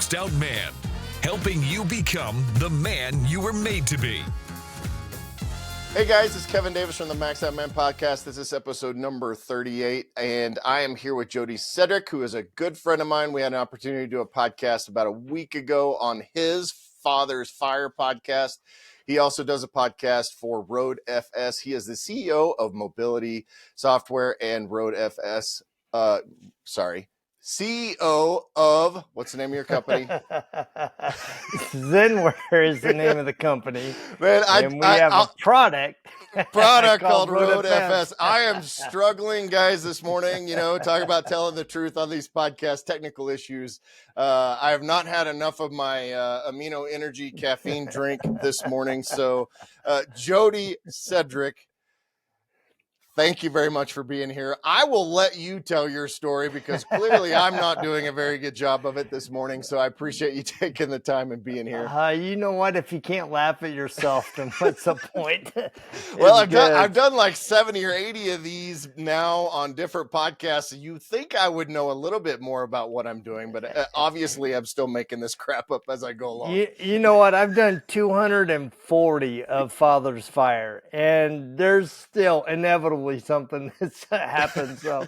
maxed out man, helping you become the man you were made to be. Hey guys, it's Kevin Davis from the Maxed Out Man Podcast. This is episode number 38, and I am here with Jody Sedrick, who is a good friend of mine. We had an opportunity to do a podcast about a week ago on his Father's Fire podcast. He also does a podcast for RoadFS. He is the CEO of Mobility Software and RoadFS. CEO of, what's the name of your company? Zenware is the name of the company. Man, we have a product called RoadFS. I am struggling, guys, this morning, talk about telling the truth on these podcast technical issues. I have not had enough of my amino energy caffeine drink this morning. So Jody Sedrick, thank you very much for being here. I will let you tell your story because clearly I'm not doing a very good job of it this morning. So I appreciate you taking the time and being here. You know what? If you can't laugh at yourself, then what's the point? Well, I've done like 70 or 80 of these now on different podcasts. You think I would know a little bit more about what I'm doing, but obviously I'm still making this crap up as I go along. You know what? I've done 240 of Father's Fire, and there's still inevitably something that's happened. So,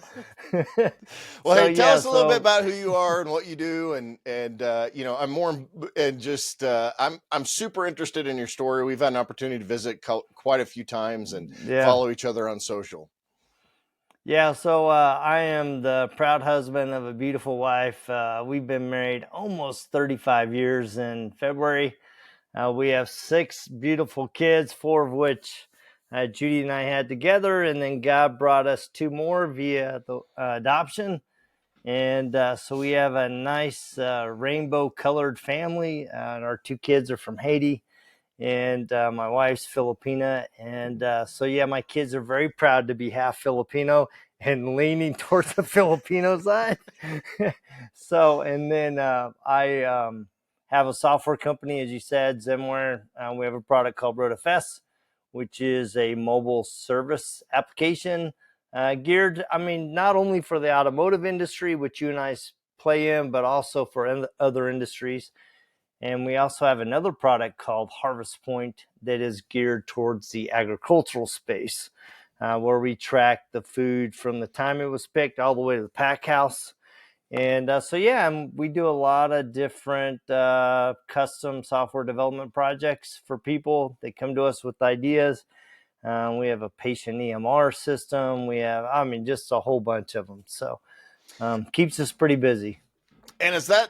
well, tell us a little bit about who you are and what you do, and I'm more and just I'm super interested in your story. We've had an opportunity to visit quite a few times and follow each other on social. Yeah, so I am the proud husband of a beautiful wife. We've been married almost 35 years in February. We have 6 beautiful kids, 4 of which Judy and I had together, and then God brought us 2 more via the adoption. And so we have a nice rainbow colored family. Our 2 kids are from Haiti, and my wife's Filipina. And my kids are very proud to be half Filipino and leaning towards the Filipino side. And then I have a software company, as you said, Zenware. We have a product called RoadFS, which is a mobile service application geared, not only for the automotive industry, which you and I play in, but also for other industries. And we also have another product called Harvest Point that is geared towards the agricultural space, where we track the food from the time it was picked all the way to the pack house. And we do a lot of different custom software development projects for people. They come to us with ideas. We have a patient EMR system. We have, just a whole bunch of them. So keeps us pretty busy. And I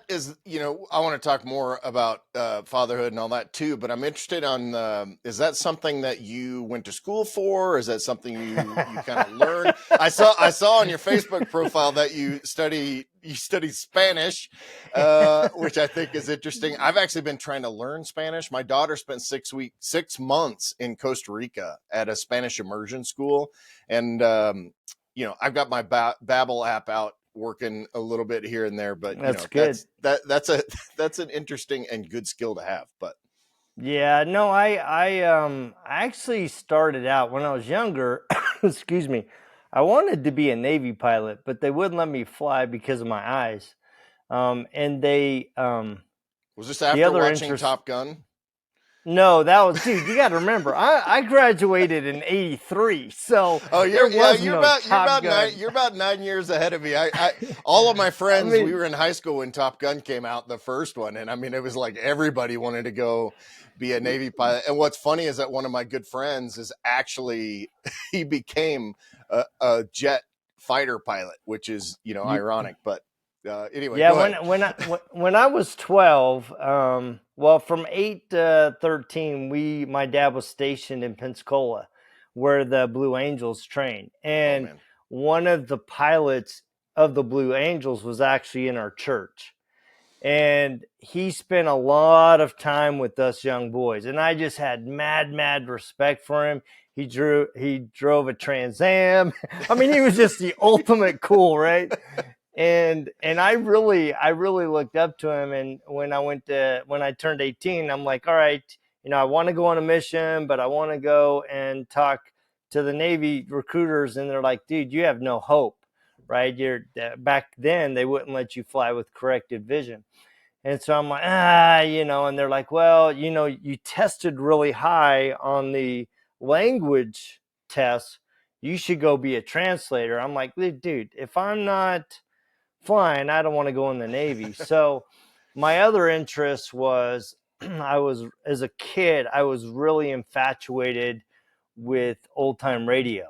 want to talk more about fatherhood and all that too, but I'm interested on, is that something that you went to school for? Is that something you kind of learned? I saw on your Facebook profile that you study Spanish, which I think is interesting. I've actually been trying to learn Spanish. My daughter spent 6 months in Costa Rica at a Spanish immersion school. And, I've got my Babbel app out, working a little bit here and there, but that's good. That's an interesting and good skill to have. But yeah, no, I actually started out when I was younger. Excuse me. I wanted to be a Navy pilot, but they wouldn't let me fly because of my eyes. And they was this after watching Top Gun? No, that was, dude, you got to remember, I graduated in 83. So you're about 9 years ahead of me. All of my friends, we were in high school when Top Gun came out, the first one. And it was like everybody wanted to go be a Navy pilot. And what's funny is that one of my good friends is actually, he became a jet fighter pilot, which is, ironic, but anyway. Yeah, when I was 12, from 8 to 13, my dad was stationed in Pensacola, where the Blue Angels train, and one of the pilots of the Blue Angels was actually in our church, and he spent a lot of time with us young boys, and I just had mad respect for him. He drove a Trans Am. He was just the ultimate cool, right? And I really looked up to him. And when I turned 18, I'm like, all right, I want to go on a mission, but I want to go and talk to the Navy recruiters. And they're like, dude, you have no hope, right? Back then they wouldn't let you fly with corrected vision. And so I'm like, and they're like, well, you tested really high on the language test. You should go be a translator. I'm like, dude, if I'm not flying, I don't want to go in the Navy. So my other interest was as a kid, I was really infatuated with old time radio.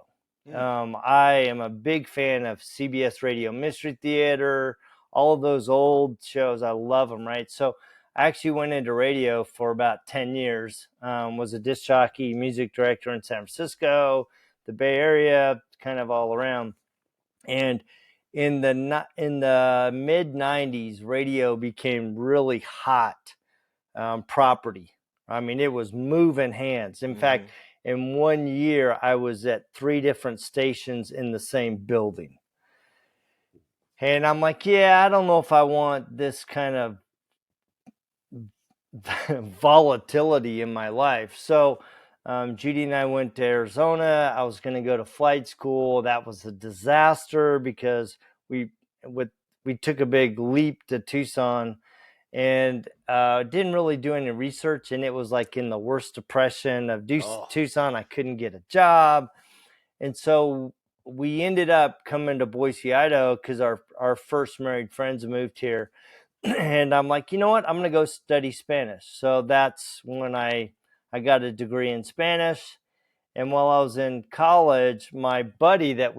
I am a big fan of CBS Radio Mystery Theater, all of those old shows. I love them, right? So I actually went into radio for about 10 years, was a disc jockey, music director in San Francisco, the Bay Area, kind of all around. And in the mid 90s, radio became really hot property. I mean, it was moving hands. In fact, in 1 year, I was at 3 different stations in the same building. And I'm like, yeah, I don't know if I want this kind of volatility in my life. So Judy and I went to Arizona. I was going to go to flight school. That was a disaster because we took a big leap to Tucson and didn't really do any research. And it was like in the worst depression of Tucson. I couldn't get a job. And so we ended up coming to Boise, Idaho, because our first married friends moved here. And I'm like, you know what? I'm going to go study Spanish. So that's when I got a degree in Spanish. And while I was in college, my buddy that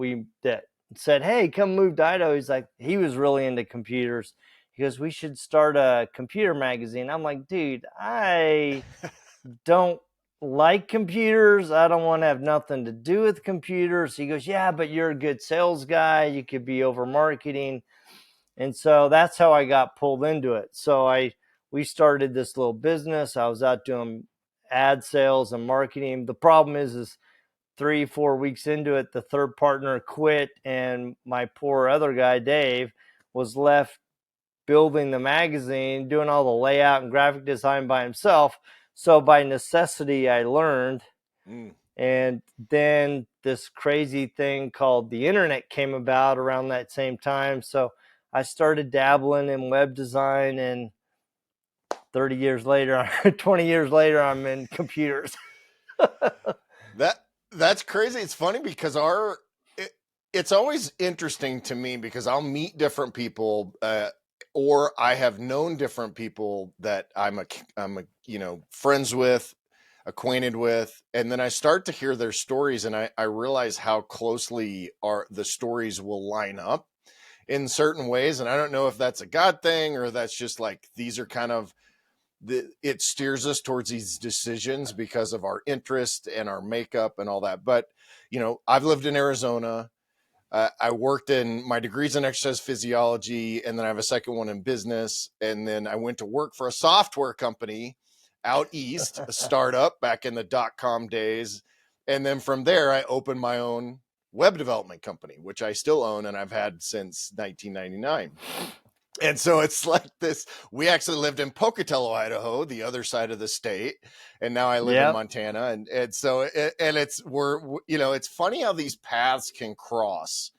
said, hey, come move to Idaho. He was really into computers. He goes, we should start a computer magazine. I'm like, dude, I don't like computers. I don't want to have nothing to do with computers. He goes, yeah, but you're a good sales guy. You could be over marketing. And so that's how I got pulled into it. So we started this little business. I was out doing ad sales and marketing. The problem is 3-4 weeks into it, the third partner quit, and my poor other guy, Dave, was left building the magazine, doing all the layout and graphic design by himself. So by necessity, I learned. And then this crazy thing called the internet came about around that same time. So I started dabbling in web design, and 20 years later, I'm in computers. That's crazy. It's funny because it's always interesting to me because I'll meet different people, or I have known different people that I'm friends with, acquainted with, and then I start to hear their stories, and I realize how closely the stories will line up in certain ways. And I don't know if that's a God thing or that's just like these are kind of it steers us towards these decisions because of our interest and our makeup and all that. But I've lived in Arizona. I worked in my degrees in exercise physiology, and then I have a second one in business. And then I went to work for a software company out east, a startup back in the .com days. And then from there, I opened my own web development company, which I still own and I've had since 1999. And so it's like this. We actually lived in Pocatello, Idaho, the other side of the state, and now I live in Montana. And so it's funny how these paths can cross,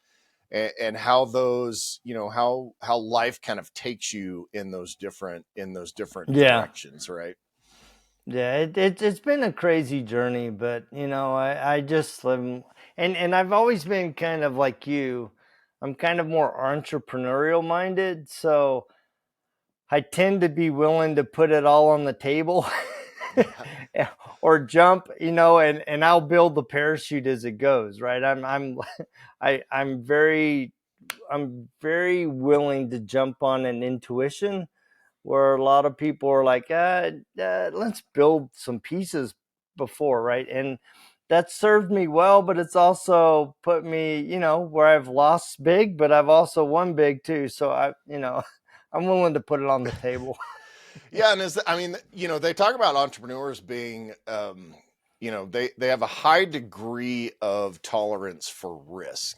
and how those how life kind of takes you in those different directions, right? Yeah, it's been a crazy journey, but I just live, and I've always been kind of like you. I'm kind of more entrepreneurial minded, so I tend to be willing to put it all on the table or jump, and I'll build the parachute as it goes, right? I'm very willing to jump on an intuition where a lot of people are like, let's build some pieces before, right? And that served me well, but it's also put me, where I've lost big, but I've also won big too. So I'm willing to put it on the table. Yeah. And they talk about entrepreneurs being, they have a high degree of tolerance for risk,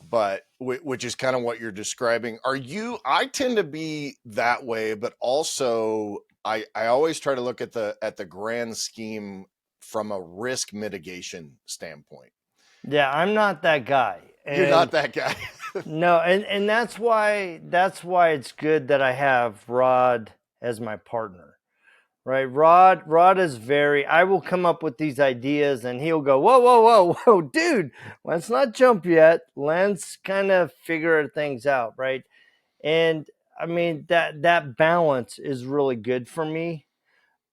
but which is kind of what you're describing. I tend to be that way, but also I always try to look at the grand scheme from a risk mitigation standpoint. Yeah, I'm not that guy. You're not that guy. No, and that's why it's good that I have Rod as my partner. Right. Rod is I will come up with these ideas and he'll go, whoa, whoa, whoa, whoa, dude, let's not jump yet. Let's kind of figure things out. Right. And I mean, that balance is really good for me.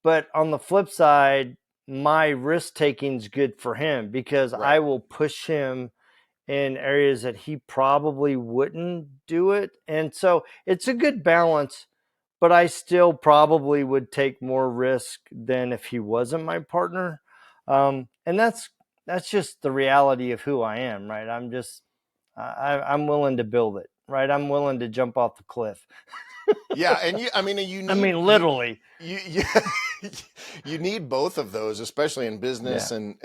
But on the flip side, my risk taking is good for him because Right. I will push him in areas that he probably wouldn't do it. And so it's a good balance, but I still probably would take more risk than if he wasn't my partner. And that's just the reality of who I am, right? I'm willing to build it, right? I'm willing to jump off the cliff. Yeah, and Literally. You you need both of those, especially in business and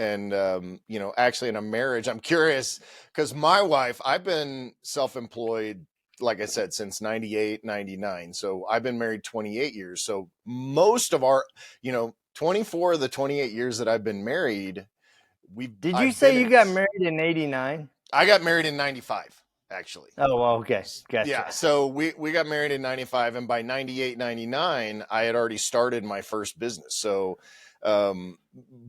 actually in a marriage. I'm curious because my wife, I've been self-employed, like I said, since 98, 99. So I've been married 28 years. So most of our, 24 of the 28 years that I've been married, Did you say you got married in 89? I got married in 95. Actually. Oh, well, okay. Gotcha. Yeah. So we got married in 95, and by 98, 99, I had already started my first business. So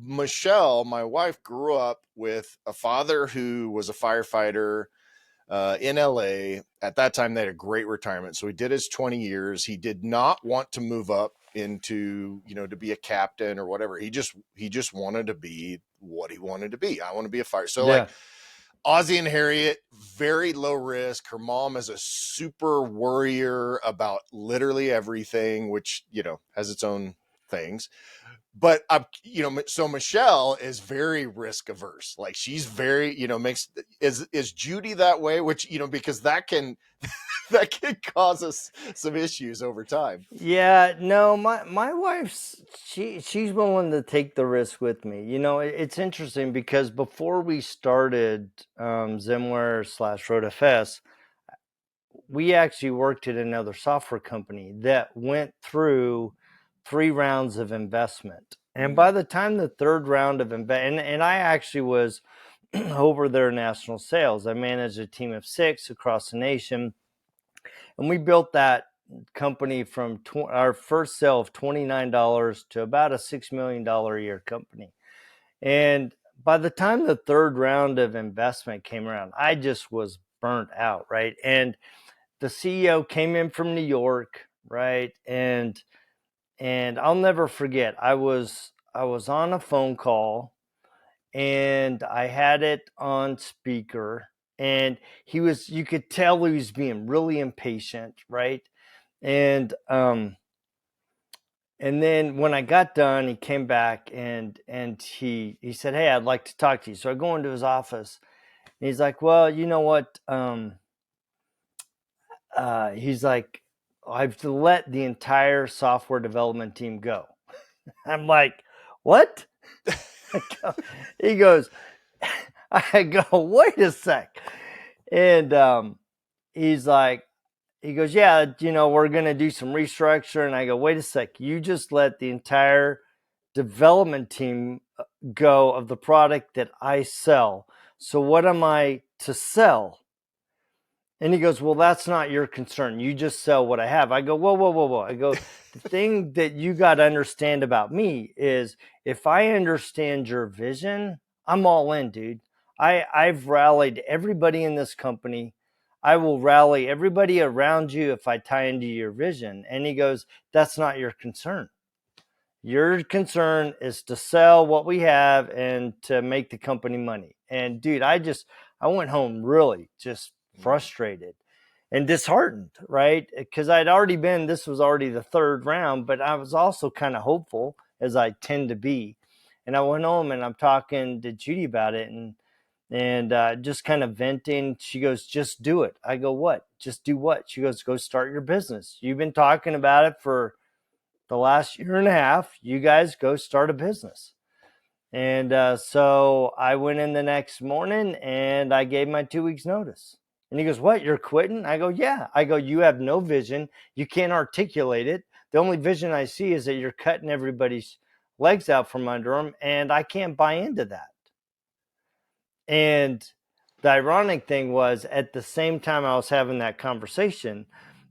Michelle, my wife, grew up with a father who was a firefighter in LA. At that time, they had a great retirement. So he did his 20 years. He did not want to move up into, to be a captain or whatever. He just wanted to be what he wanted to be. I want to be a fire. So like Ozzie and Harriet, very low risk. Her mom is a super worrier about literally everything, which, has its own things. But, so Michelle is very risk averse. Like she's very, is Judy that way? Which, because that can cause us some issues over time. Yeah, no, my wife's, she's willing to take the risk with me. It's interesting because before we started Zenware / RoadFS, we actually worked at another software company that went through 3 rounds of investment. And by the time the 3rd round of investment, and I actually was over their national sales. I managed a team of 6 across the nation. And we built that company from our first sale of $29 to about a $6 million a year company. And by the time the 3rd round of investment came around, I just was burnt out, right? And the CEO came in from New York, right? And I'll never forget, I was on a phone call and I had it on speaker, and you could tell he was being really impatient, right? And then when I got done, he came back and he said, "Hey, I'd like to talk to you." So I go into his office and he's like, "Well, you know what? He's like, I've let the entire software development team go." I'm like, "What?" He goes, I go, "Wait a sec." And he's like, he goes, "Yeah, we're going to do some restructure." And I go, "Wait a sec. You just let the entire development team go of the product that I sell. So what am I to sell?" And he goes, "Well, that's not your concern. You just sell what I have." I go, whoa, whoa, whoa, whoa. I go, "The thing that you got to understand about me is if I understand your vision, I'm all in, dude. I've rallied everybody in this company. I will rally everybody around you if I tie into your vision." And he goes, "That's not your concern. Your concern is to sell what we have and to make the company money." And dude, I went home really just frustrated and disheartened, right? Because this was already the 3rd round, but I was also kind of hopeful, as I tend to be. And I went home and I'm talking to Judy about it and just kind of venting. She goes, "Just do it." I go, "What? Just do what?" She goes, "Go start your business. You've been talking about it for the last year and a half. You guys go start a business." And so I went in the next morning and I gave my 2 weeks notice. And he goes, "What, you're quitting?" I go, "Yeah." I go, "You have no vision. You can't articulate it. The only vision I see is that you're cutting everybody's legs out from under them. And I can't buy into that." And the ironic thing was, at the same time I was having that conversation,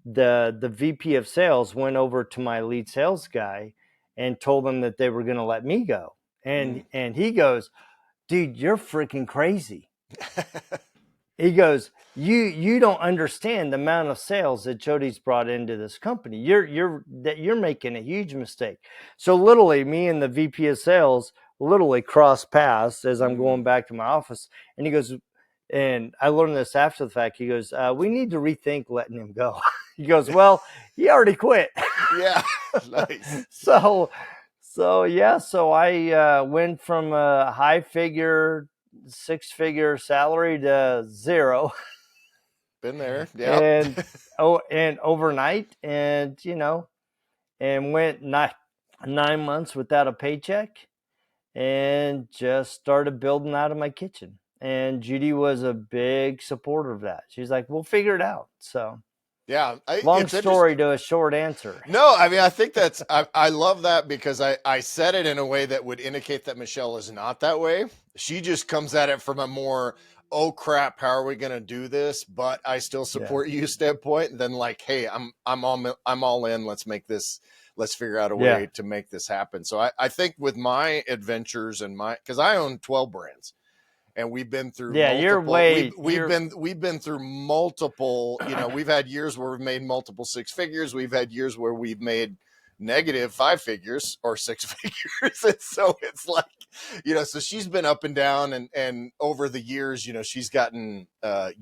the VP of sales went over to my lead sales guy and told him that they were going to let me go. And he goes, dude, you're freaking crazy. He goes, you don't understand the amount of sales that Jody's brought into this company. You're making a huge mistake. So literally, me and the VP of sales literally cross paths as I'm going back to my office. And he goes, and I learned this after the fact. He goes, we need to rethink letting him go. He goes, well, he already quit. Yeah. Nice. So I went from a six-figure salary to zero. Been there. Yeah. And overnight, and went 9 months without a paycheck, and just started building out of my kitchen. And Judy was a big supporter of that. She's like, we'll figure it out. So yeah. Long story to a short answer. No, I mean, I think I love that because I said it in a way that would indicate that Michelle is not that way. She just comes at it from a more, oh crap, how are we going to do this? But I still support you standpoint. Then like, hey, I'm all in. Let's figure out a way to make this happen. So I think with my adventures and because I own 12 brands. And we've been through we've been through multiple, we've had years where we've made multiple six figures. We've had years where we've made negative 5 figures or 6 figures. And so it's like, so she's been up and down and over the years, she's gotten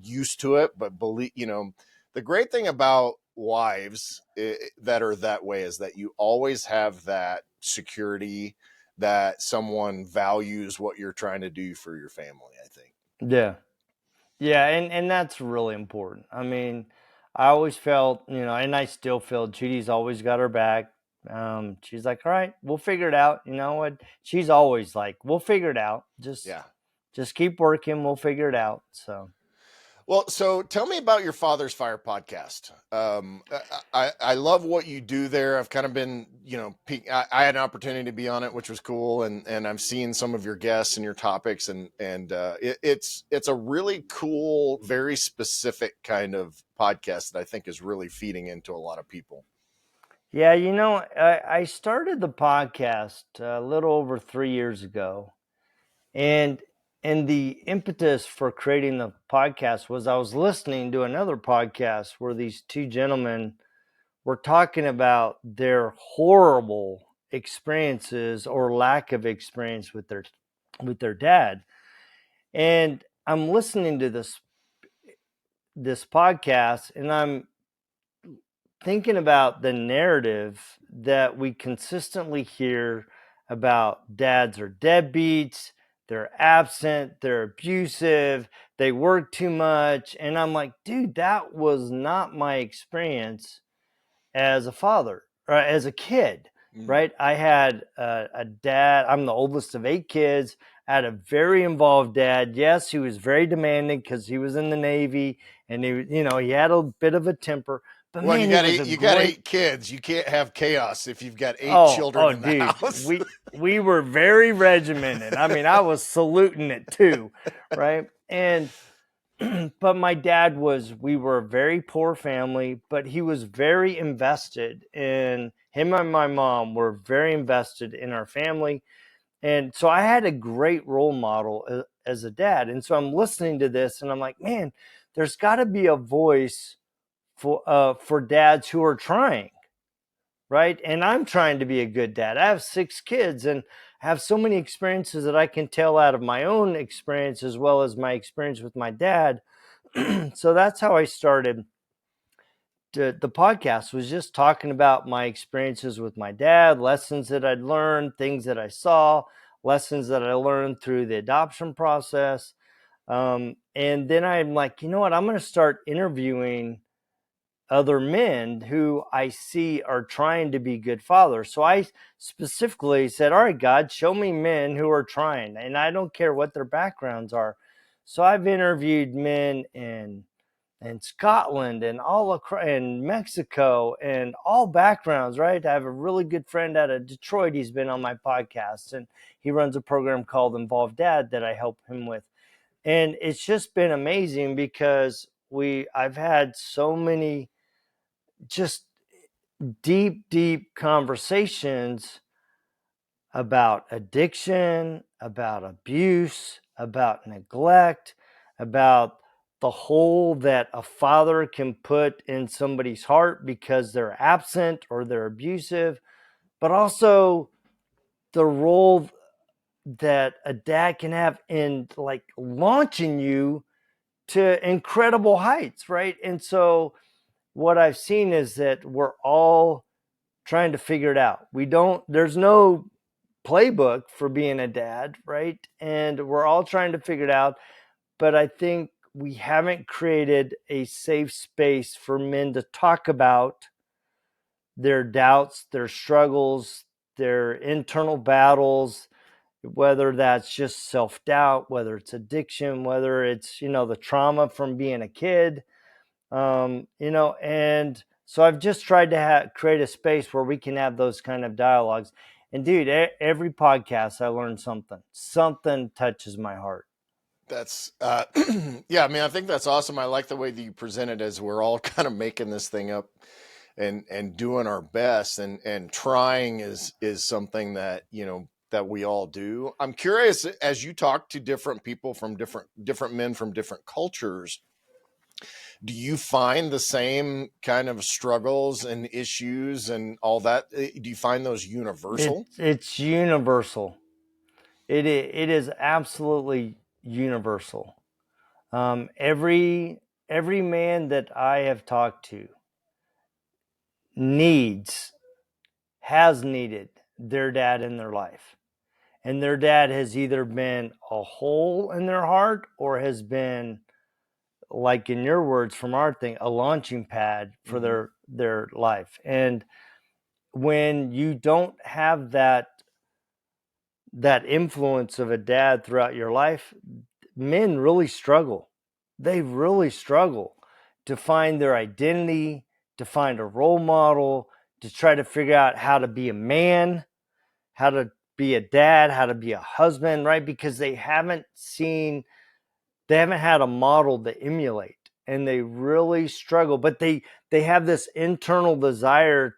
used to it. But believe, the great thing about wives that are that way is that you always have that security that someone values what you're trying to do for your family, I think. Yeah. Yeah. And that's really important. I mean, I always felt, and I still feel Judy's always got her back. She's like, all right, we'll figure it out. You know what? She's always like, we'll figure it out. Just keep working. We'll figure it out. So. Well, so tell me about your Father's Fire podcast. I love what you do there. I've kind of been, I had an opportunity to be on it, which was cool. And I'm seeing some of your guests and your topics and it's a really cool, very specific kind of podcast that I think is really feeding into a lot of people. Yeah. I started the podcast a little over 3 years ago, and the impetus for creating the podcast was I was listening to another podcast where these two gentlemen were talking about their horrible experiences or lack of experience with their dad. And I'm listening to this podcast, and I'm thinking about the narrative that we consistently hear about dads are deadbeats, they're absent, they're abusive, they work too much. And I'm like, dude, that was not my experience as a father or as a kid, right? I had a dad. I'm the oldest of 8 kids. I had a very involved dad. Yes, he was very demanding because he was in the Navy, and he had a bit of a temper. But well, man, you got 8 kids. You can't have chaos if you've got 8 children in the house. we were very regimented. I mean, I was saluting it too, right? And but my dad we were a very poor family, but he was very invested in him, and my mom were very invested in our family. And so I had a great role model as a dad. And so I'm listening to this and I'm like, man, there's got to be a voice for dads who are trying, right? And I'm trying to be a good dad. I have 6 kids and have so many experiences that I can tell out of my own experience as well as my experience with my dad. So that's how I started the podcast, was just talking about my experiences with my dad, lessons that I'd learned, things that I saw, lessons that I learned through the adoption process. And then I'm like, you know what? I'm going to start interviewing other men who I see are trying to be good fathers. So I specifically said, all right, God, show me men who are trying, and I don't care what their backgrounds are. So I've interviewed men in Scotland and and Mexico and all backgrounds, right? I have a really good friend out of Detroit. He's been on my podcast, and he runs a program called Involved Dad that I help him with. And it's just been amazing because I've had so many just deep conversations about addiction, about abuse, about neglect, about the hole that a father can put in somebody's heart because they're absent or they're abusive, but also the role that a dad can have in like launching you to incredible heights, right? And so what I've seen is that we're all trying to figure it out. There's no playbook for being a dad, right? And we're all trying to figure it out. But I think we haven't created a safe space for men to talk about their doubts, their struggles, their internal battles, whether that's just self-doubt, whether it's addiction, whether it's, the trauma from being a kid, and so I've just tried to create a space where we can have those kind of dialogues. And dude, every podcast I learn something touches my heart. That's yeah, I mean, I think that's awesome. I like the way that you present it as we're all kind of making this thing up and doing our best, and trying is something that, that we all do. I'm curious, as you talk to different people from different men from different cultures, do you find the same kind of struggles and issues and all that? Do you find those universal? It's universal. It is absolutely universal. Every man that I have talked to has needed their dad in their life. And their dad has either been a hole in their heart or has been, like in your words from our thing, a launching pad for their life. And when you don't have that influence of a dad throughout your life, men really struggle. They really struggle to find their identity, to find a role model, to try to figure out how to be a man, how to be a dad, how to be a husband, right? Because they haven't had a model to emulate, and they really struggle, but they have this internal desire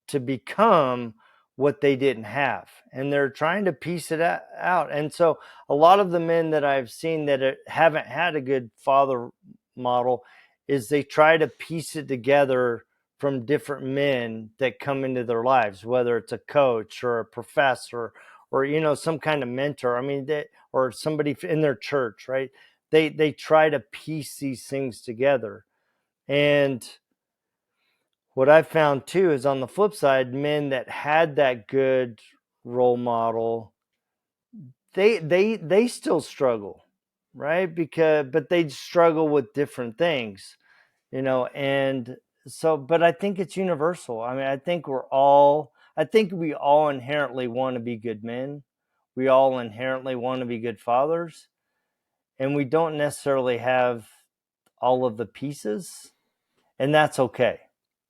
to become what they didn't have, and they're trying to piece it out. And so a lot of the men that I've seen that haven't had a good father model is they try to piece it together from different men that come into their lives, whether it's a coach or a professor or some kind of mentor. I mean, or somebody in their church, right? They try to piece these things together. And what I found too is, on the flip side, men that had that good role model, they still struggle, right? But they struggle with different things, and so, but I think it's universal. I mean, I think we all inherently want to be good men. We all inherently want to be good fathers, and we don't necessarily have all of the pieces, and that's okay.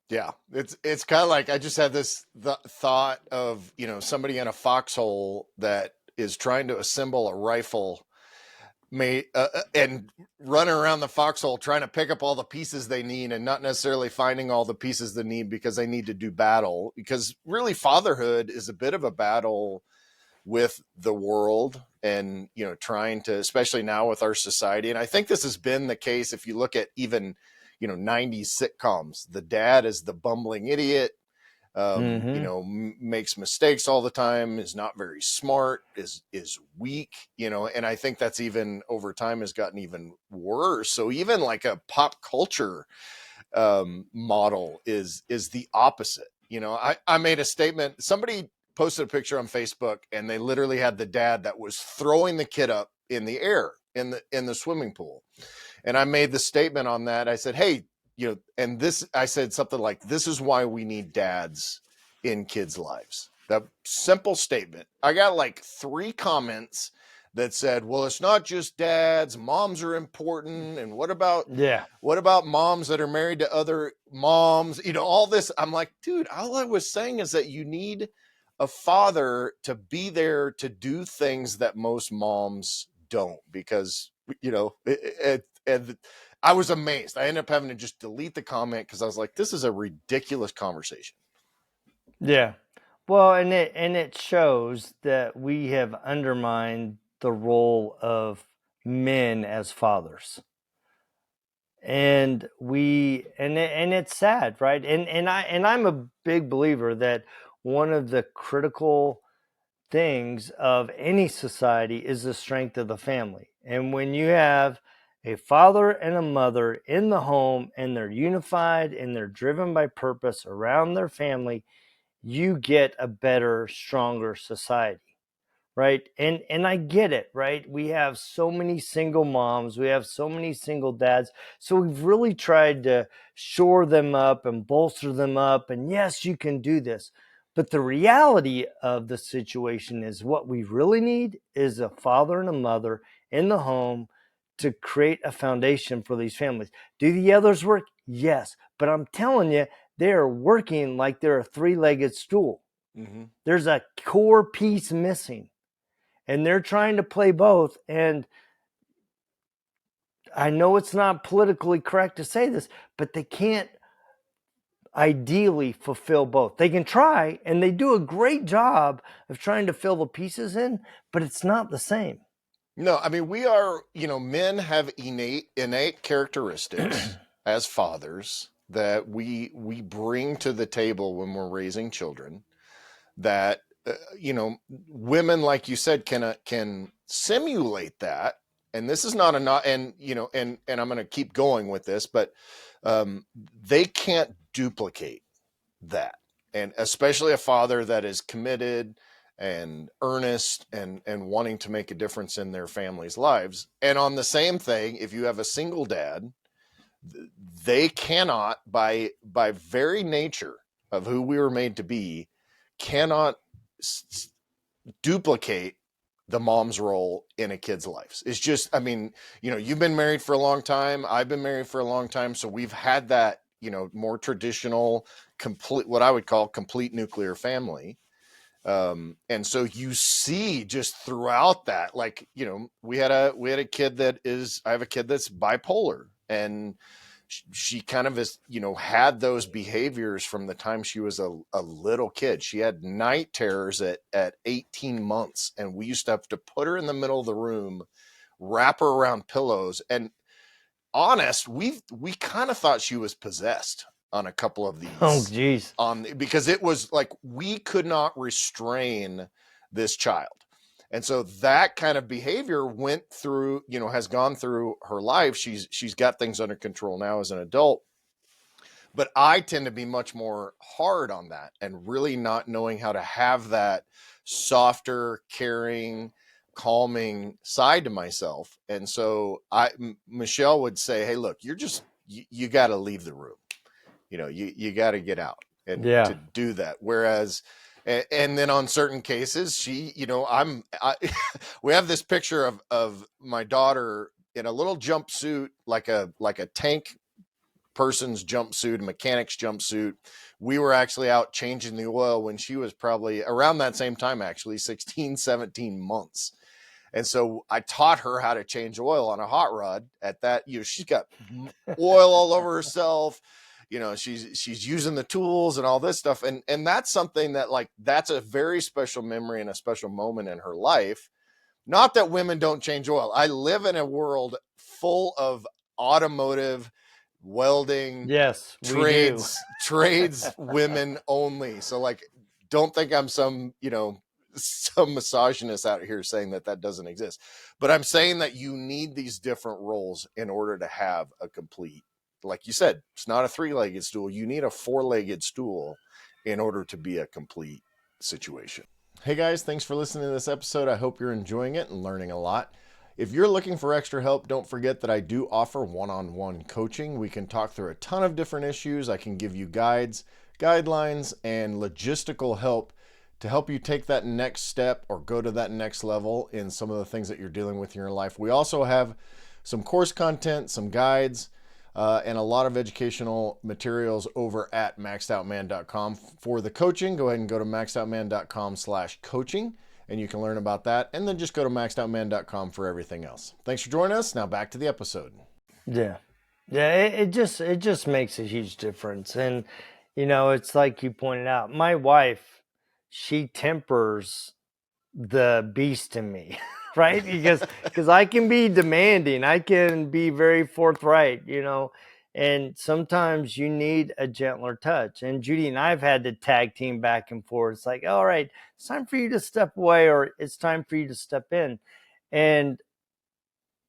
Yeah, it's kind of like, I just had this thought of, somebody in a foxhole that is trying to assemble a rifle, and running around the foxhole trying to pick up all the pieces they need, and not necessarily finding all the pieces they need because they need to do battle. Because really, fatherhood is a bit of a battle with the world, and trying to, especially now with our society. And I think this has been the case if you look at even 90s sitcoms. The dad is the bumbling idiot, makes mistakes all the time, is not very smart, is weak, and I think that's even over time has gotten even worse. So even like a pop culture model is the opposite. I made a statement. Somebody posted a picture on Facebook, and they literally had the dad that was throwing the kid up in the air in the swimming pool. And I made the statement on that. I said, hey, and I said something like, this is why we need dads in kids' lives. That simple statement. I got like 3 comments that said, well, it's not just dads, moms are important. And what about moms that are married to other moms? All this. I'm like, dude, all I was saying is that you need a father to be there to do things that most moms don't, because, and I was amazed. I ended up having to just delete the comment because I was like, this is a ridiculous conversation. Yeah. Well, and it shows that we have undermined the role of men as fathers. And it's sad, right? And I'm a big believer that one of the critical things of any society is the strength of the family. And when you have a father and a mother in the home and they're unified and they're driven by purpose around their family, you get a better, stronger society, right? And I get it, right? We have so many single moms, we have so many single dads. So we've really tried to shore them up and bolster them up. And yes, you can do this. But the reality of the situation is what we really need is a father and a mother in the home to create a foundation for these families. Do the others work? Yes. But I'm telling you, they're working like they're a three-legged stool. Mm-hmm. There's a core piece missing. And they're trying to play both. And I know it's not politically correct to say this, but they can't ideally fulfill both. They can try, and they do a great job of trying to fill the pieces in, but it's not the same. No, I mean, we are, men have innate characteristics as fathers that we bring to the table when we're raising children that, women, like you said, can simulate that. And this is not and I'm going to keep going with this, but they can't duplicate that. And especially a father that is committed and earnest and wanting to make a difference in their family's lives. And on the same thing, if you have a single dad, they cannot, by very nature of who we were made to be, cannot duplicate the mom's role in a kid's life. It's just, I mean, you've been married for a long time. I've been married for a long time. So we've had that, more traditional, complete, what I would call complete nuclear family. And so you see just throughout that, like, we had a kid I have a kid that's bipolar, and she kind of is, had those behaviors from the time she was a little kid. She had night terrors at 18 months. And we used to have to put her in the middle of the room, wrap her around pillows. And honest, we kind of thought she was possessed on a couple of these. Oh, geez. Because it was like, we could not restrain this child. And so that kind of behavior went through, has gone through her life. She's got things under control now as an adult. But I tend to be much more hard on that and really not knowing how to have that softer, caring, calming side to myself. And so Michelle would say, hey, look, you got to leave the room. You got to get out and to do that. Whereas, and then on certain cases, she, we have this picture of my daughter in a little jumpsuit, like a tank person's jumpsuit, a mechanic's jumpsuit. We were actually out changing the oil when she was probably around that same time, actually 16, 17 months. And so I taught her how to change oil on a hot rod at that. She's got oil all over herself. She's using the tools and all this stuff. And that's something that, like, that's a very special memory and a special moment in her life. Not that women don't change oil. I live in a world full of automotive, welding, yes, trades women only. So, like, don't think I'm some misogynist out here saying that doesn't exist. But I'm saying that you need these different roles in order to have a complete, like you said, it's not a three-legged stool. You need a four-legged stool in order to be a complete situation. Hey guys, thanks for listening to this episode. I hope you're enjoying it and learning a lot. If you're looking for extra help, don't forget that I do offer one-on-one coaching. We can talk through a ton of different issues. I can give you guides, guidelines, and logistical help to help you take that next step or go to that next level in some of the things that you're dealing with in your life. We also have some course content, some guides, and a lot of educational materials over at maxedoutman.com. For the coaching, go ahead and go to maxedoutman.com/coaching, and you can learn about that. And then just go to maxedoutman.com for everything else. Thanks for joining us. Now back to the episode. Yeah. Yeah, it just makes a huge difference. And it's like you pointed out, my wife, she tempers the beast in me, right? Because I can be demanding, I can be very forthright, and sometimes you need a gentler touch. And Judy and I've had to tag team back and forth. It's like, all right, it's time for you to step away, or it's time for you to step in. And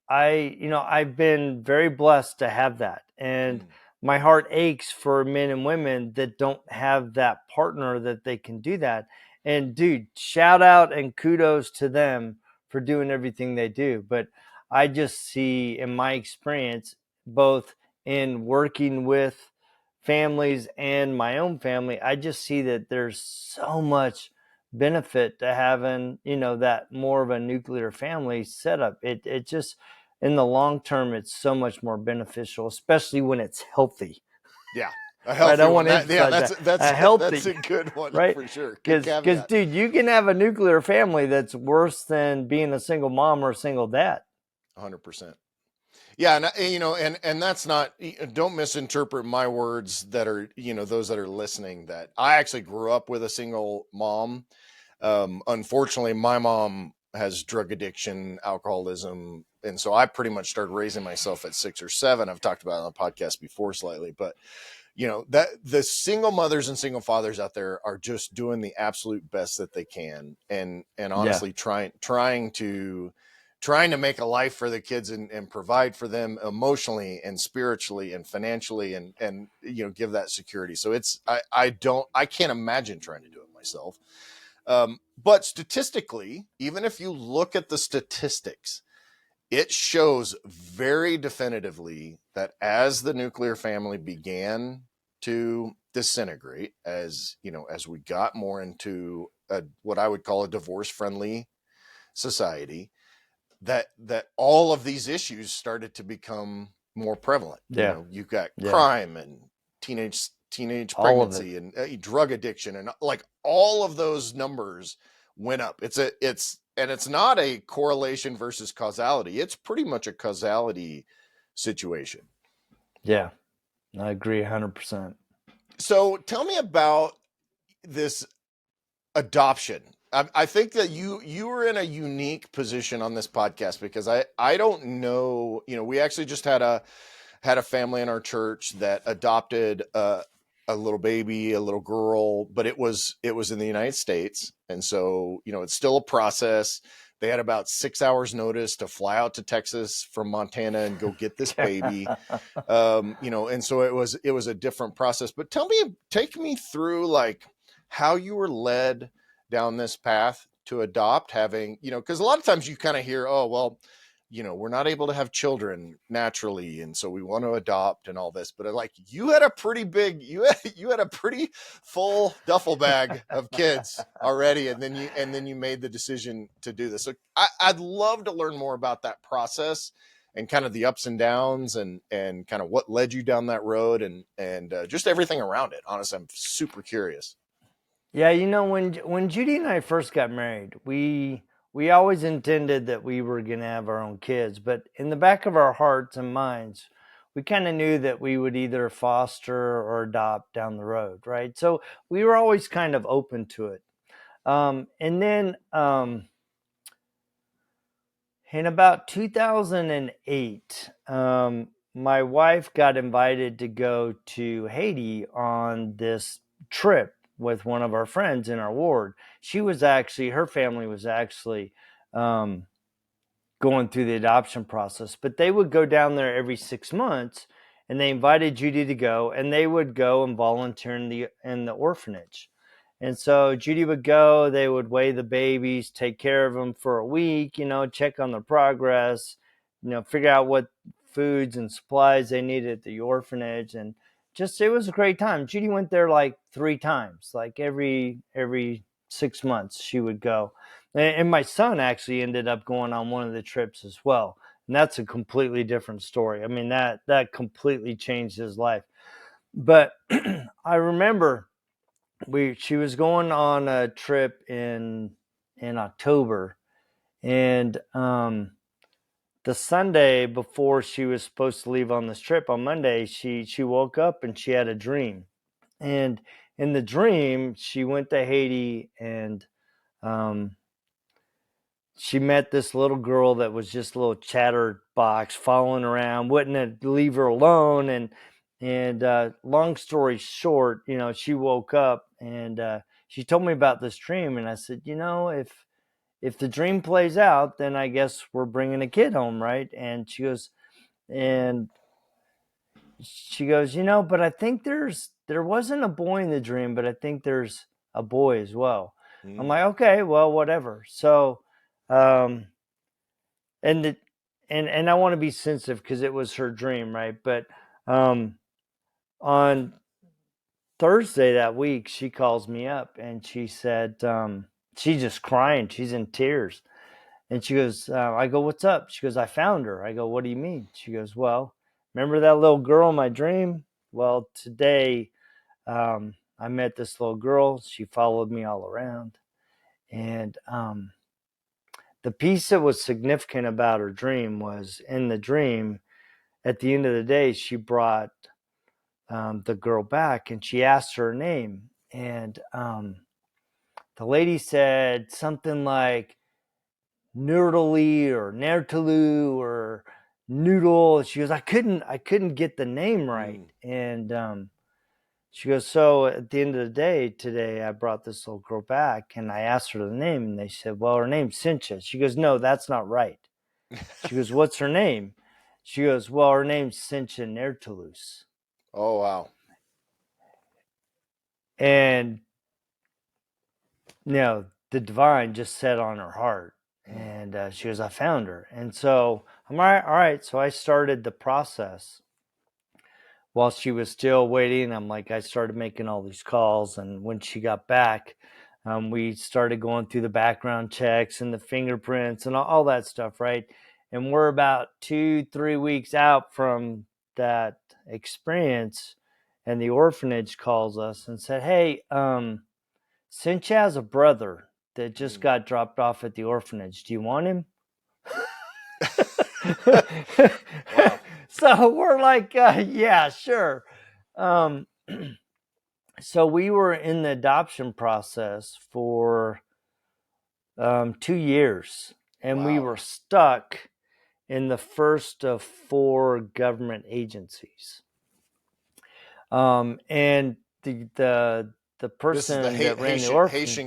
I've been very blessed to have that. And my heart aches for men and women that don't have that partner that they can do that. And dude, shout out and kudos to them for doing everything they do. But I just see in my experience, both in working with families and my own family, I just see that there's so much benefit to having, that more of a nuclear family setup. It just, in the long term, it's so much more beneficial, especially when it's healthy. Yeah, a Right. I healthy one. want to emphasize That's a healthy, that's a good one right? for sure. Good Because, caveat. dude, you can have a nuclear family that's worse than being a single mom or a single dad. 100%. Yeah, and that's not. Don't misinterpret my words that are, those that are listening. That I actually grew up with a single mom. Unfortunately, my mom has drug addiction, alcoholism, and so I pretty much started raising myself at 6 or 7. I've talked about it on the podcast before slightly, but that the single mothers and single fathers out there are just doing the absolute best that they can, and honestly trying to make a life for the kids and provide for them emotionally and spiritually and financially, and give that security. So I can't imagine trying to do it myself. But statistically, even if you look at the statistics, it shows very definitively that as the nuclear family began to disintegrate, as we got more into what I would call a divorce-friendly society, that all of these issues started to become more prevalent. Yeah. You've got Yeah. crime and teenage All of pregnancy and drug addiction, and like all of those numbers went up. It's not a correlation versus causality. It's pretty much a causality situation. Yeah. I agree 100%. So tell me about this adoption. I think that you were in a unique position on this podcast, because I don't know, we actually just had a family in our church that adopted a little baby, a little girl, but it was in the United States, and so it's still a process. They had about 6 hours notice to fly out to Texas from Montana and go get this baby. And so it was a different process. But take me through like how you were led down this path to adopt, having, because a lot of times you kind of hear, oh, well, we're not able to have children naturally, and so we want to adopt and all this. But like, you had a pretty full duffel bag of kids already, and then you made the decision to do this. So I'd love to learn more about that process and kind of the ups and downs, and kind of what led you down that road, and just everything around it. Honestly, I'm super curious. Yeah, when Judy and I first got married, we always intended that we were going to have our own kids, but in the back of our hearts and minds, we kind of knew that we would either foster or adopt down the road, right? So we were always kind of open to it. And then in about 2008, my wife got invited to go to Haiti on this trip with one of our friends in our ward. Her family was actually going through the adoption process, but they would go down there every 6 months, and they invited Judy to go, and they would go and volunteer in the orphanage. And so Judy would go, they would weigh the babies, take care of them for a week, check on their progress, figure out what foods and supplies they needed at the orphanage. And just, it was a great time. Judy went there like 3 times, like every 6 months she would go. And my son actually ended up going on one of the trips as well. And that's a completely different story. I mean, that completely changed his life. But I remember she was going on a trip in October, and the Sunday before she was supposed to leave on this trip on Monday, she woke up and she had a dream. And in the dream, she went to Haiti and she met this little girl that was just a little chatterbox following around, wouldn't leave her alone. And long story short, she woke up and she told me about this dream. And I said, if the dream plays out, then I guess we're bringing a kid home, right? And she goes, but I think there wasn't a boy in the dream, but I think there's a boy as well. I'm like, okay, well, whatever. So, and I want to be sensitive because it was her dream, right? But on Thursday that week, she calls me up and she said, she's just crying. She's in tears. And she goes, I go, what's up? She goes, I found her. I go, what do you mean? She goes, well, remember that little girl in my dream? Well, today I met this little girl. She followed me all around. And the piece that was significant about her dream was in the dream, at the end of the day, she brought the girl back and she asked her name. And the lady said something like Nerdly or Nertalu or Noodle. She goes, I couldn't get the name right. And she goes, so at the end of the day today, I brought this little girl back and I asked her the name and they said, well, her name's Cynthia. She goes, no, that's not right. She goes, what's her name? She goes, well, her name's Cynthia Nertalus. Oh, wow. And, the divine just set on her heart. And she goes, I found her. And so I'm all right. So I started the process while she was still waiting. I started making all these calls. And when she got back, we started going through the background checks and the fingerprints and all that stuff, right? And we're about 2-3 weeks out from that experience. And the orphanage calls us and said, hey, Cinch has a brother that just got dropped off at the orphanage. Do you want him? Wow. So we're like, yeah, sure. So we were in the adoption process for 2 years, and we were stuck in the first of 4 government agencies. And the person that ran the orphanage,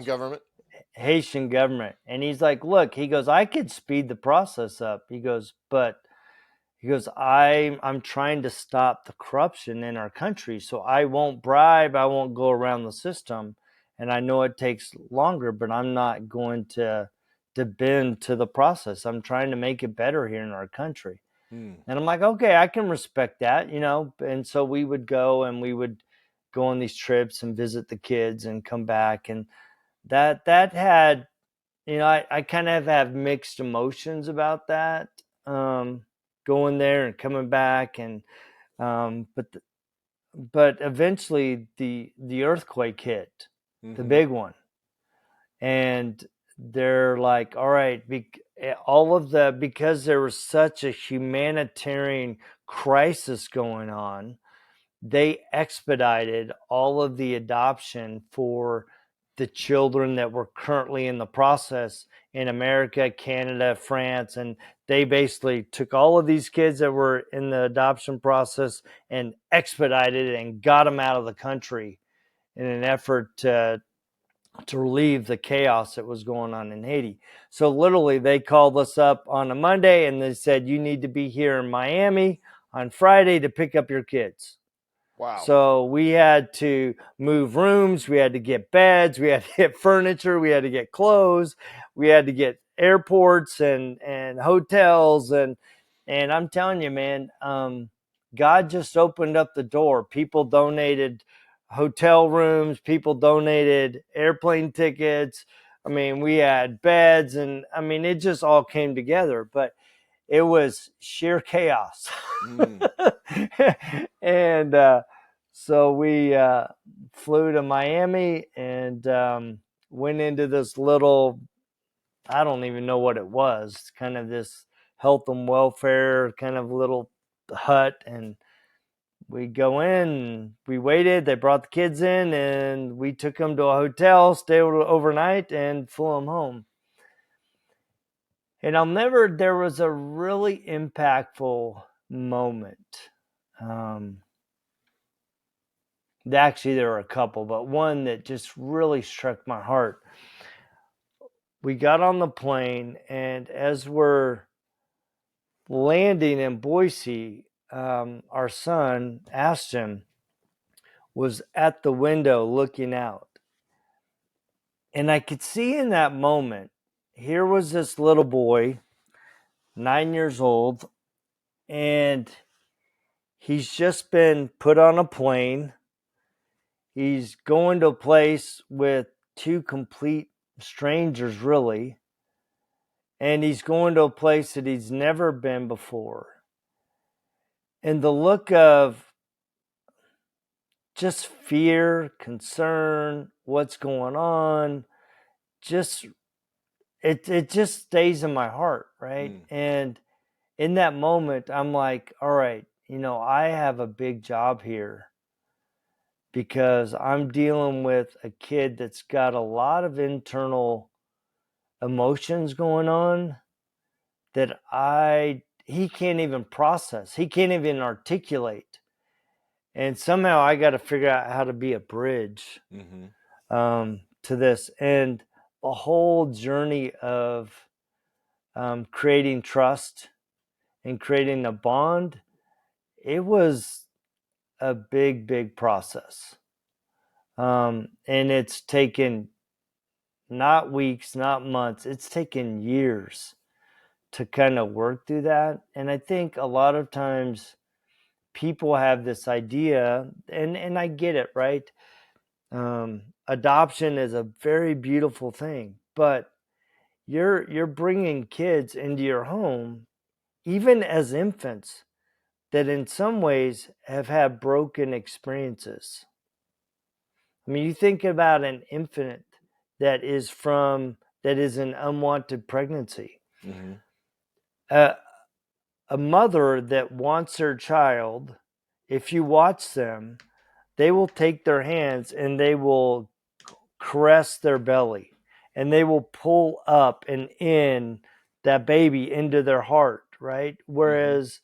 Haitian government. And he's like, look, he goes, I could speed the process up. He goes, I'm trying to stop the corruption in our country. So I won't bribe. I won't go around the system. And I know it takes longer, but I'm not going to bend to the process. I'm trying to make it better here in our country. And I'm like, okay, I can respect that, And so we would go on these trips and visit the kids and come back. And that had, I kind of have mixed emotions about that, going there and coming back. And, but eventually the earthquake hit, the big one. And they're like, all right, because there was such a humanitarian crisis going on, they expedited all of the adoption for the children that were currently in the process in America, Canada, France. And they basically took all of these kids that were in the adoption process and expedited it and got them out of the country in an effort to relieve the chaos that was going on in Haiti. So literally they called us up on a Monday and they said, you need to be here in Miami on Friday to pick up your kids. Wow. So we had to move rooms, we had to get beds, we had to get furniture, we had to get clothes, we had to get airports and hotels. And I'm telling you, man, God just opened up the door. People donated hotel rooms, people donated airplane tickets. I mean, we had beds and it just all came together, but it was sheer chaos. And so we flew to Miami and went into this little, I don't even know what it was, kind of this health and welfare kind of little hut, and we go in, we waited, they brought the kids in, and we took them to a hotel, stayed overnight, and flew them home. And there was a really impactful moment. Actually, there were a couple, but one that just really struck my heart. We got on the plane, and as we're landing in Boise, our son, Ashton, was at the window looking out. And I could see in that moment, here was this little boy, 9 years old, and he's just been put on a plane. He's going to a place with two complete strangers, really. And he's going to a place that he's never been before. And the look of just fear, concern, what's going on, just it just stays in my heart, right? And in that moment, I'm like, all right, I have a big job here, because I'm dealing with a kid that's got a lot of internal emotions going on that he can't even process. He can't even articulate. And somehow I got to figure out how to be a bridge to this. And a whole journey of creating trust and creating a bond, it was a big, big process. And it's taken not weeks, not months, it's taken years to kind of work through that. And I think a lot of times people have this idea, and I get it, right? Adoption is a very beautiful thing, but you're bringing kids into your home, even as infants, that in some ways have had broken experiences. I mean, you think about an infant that is an unwanted pregnancy. A mother that wants her child, if you watch them, they will take their hands and they will caress their belly, and they will pull up and in that baby into their heart, right? Whereas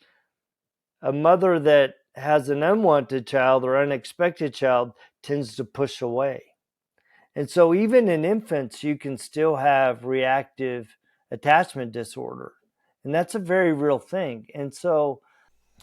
a mother that has an unwanted child or unexpected child tends to push away. And so even in infants, you can still have reactive attachment disorder. And that's a very real thing. And so,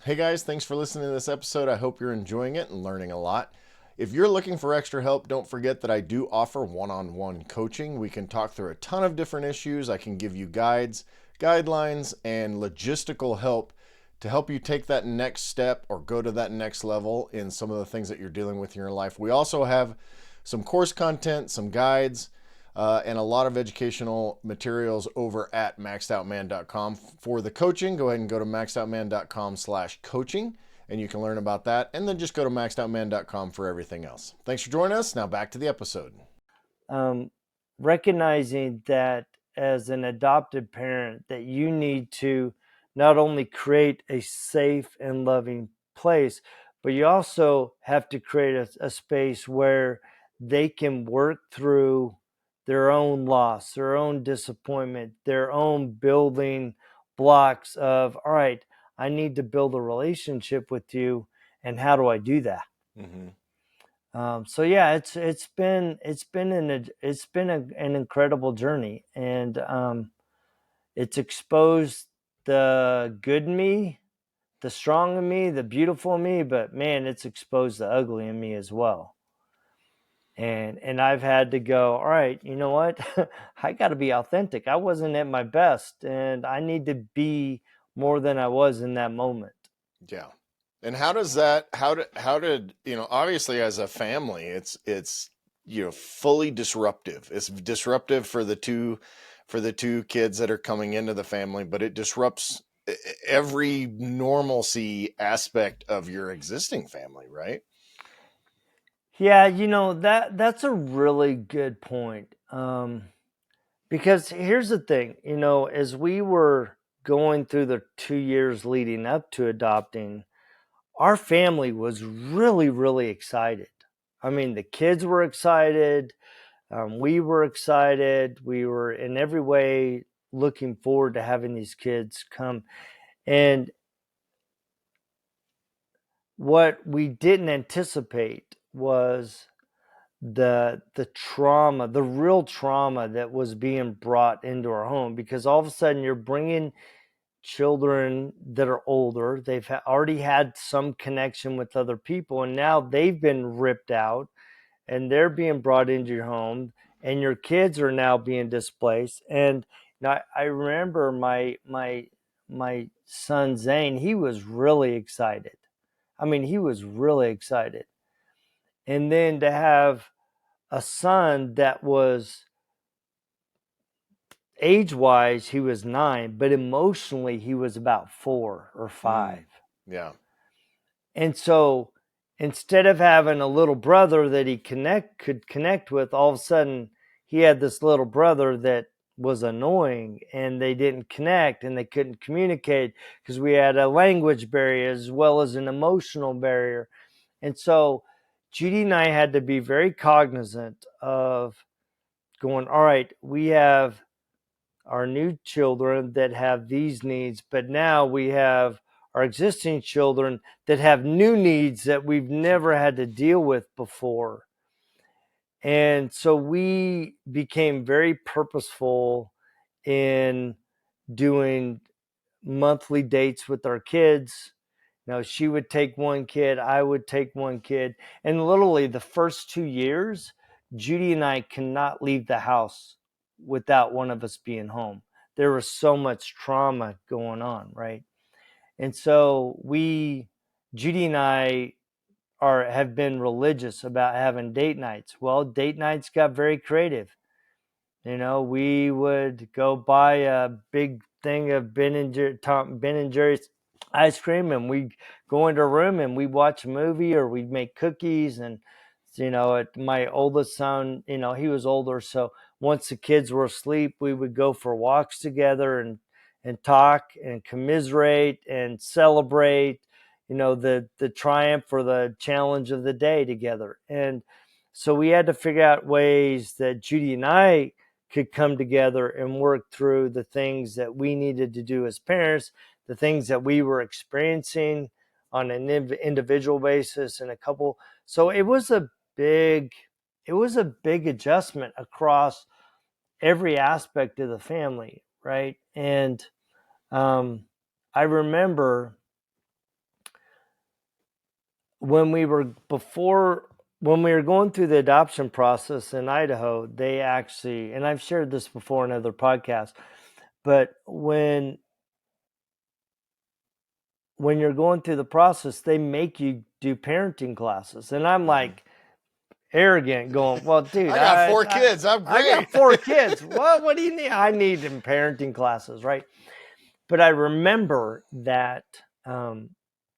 hey guys, thanks for listening to this episode. I hope you're enjoying it and learning a lot. If you're looking for extra help, don't forget that I do offer one-on-one coaching. We can talk through a ton of different issues. I can give you guides, guidelines, and logistical help to help you take that next step or go to that next level in some of the things that you're dealing with in your life. We also have some course content, some guides, and a lot of educational materials over at maxedoutman.com. For the coaching, go ahead and go to maxedoutman.com/coaching, and you can learn about that. And then just go to maxedoutman.com for everything else. Thanks for joining us. Now back to the episode. Recognizing that as an adopted parent, that you need to not only create a safe and loving place, but you also have to create a space where they can work through their own loss, their own disappointment, their own building blocks of, all right, I need to build a relationship with you, and how do I do that? So yeah, it's been an incredible journey, and it's exposed the good in me, the strong in me, the beautiful in me, but man, it's exposed the ugly in me as well. And I've had to go, all right, you know what? I got to be authentic. I wasn't at my best, and I need to be more than I was in that moment. Yeah. And how did obviously as a family, it's fully disruptive. It's disruptive for the two kids that are coming into the family, but it disrupts every normalcy aspect of your existing family, right? Yeah, that's a really good point. Because here's the thing, as we were going through the 2 years leading up to adopting, our family was really, really excited. I mean, the kids were excited. We were excited. We were in every way looking forward to having these kids come. And what we didn't anticipate was the trauma, the real trauma that was being brought into our home, because all of a sudden you're bringing children that are older. They've already had some connection with other people, and now they've been ripped out and they're being brought into your home, and your kids are now being displaced. And now I remember my son Zane, he was really excited. I mean, he was really excited. And then to have a son that was age-wise, he was 9, but emotionally he was about 4 or 5. Yeah. And so instead of having a little brother that he could connect with, all of a sudden he had this little brother that was annoying, and they didn't connect and they couldn't communicate because we had a language barrier as well as an emotional barrier. And so Judy and I had to be very cognizant of going, all right, we have our new children that have these needs, but now we have our existing children that have new needs that we've never had to deal with before. And so we became very purposeful in doing monthly dates with our kids. Now, she would take one kid, I would take one kid. And literally the first 2 years, Judy and I cannot leave the house without one of us being home. There was so much trauma going on, right? And so Judy and I have been religious about having date nights. Well, date nights got very creative. You know, we would go buy a big thing of Ben and Jerry's ice cream, and we'd go into a room and we'd watch a movie, or we'd make cookies. And, you know, my oldest son, you know, he was older. So once the kids were asleep, we would go for walks together and talk and commiserate and celebrate, you know, the triumph or the challenge of the day together. And so we had to figure out ways that Judy and I could come together and work through the things that we needed to do as parents, the things that we were experiencing on an individual basis and a couple. So it was a big adjustment across every aspect of the family, right? And I remember when we were going through the adoption process in Idaho, they actually, and I've shared this before in other podcasts, but when you're going through the process, they make you do parenting classes. And I'm like arrogant going, well, dude, I got 4 kids. I'm great. I got 4 kids. What do you need? I need them parenting classes, right? But I remember that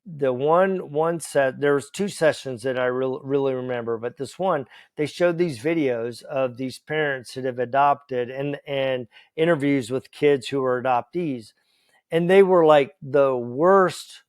the one set, there was 2 sessions that I really remember, but this one, they showed these videos of these parents that have adopted and interviews with kids who are adoptees. And they were like the worst,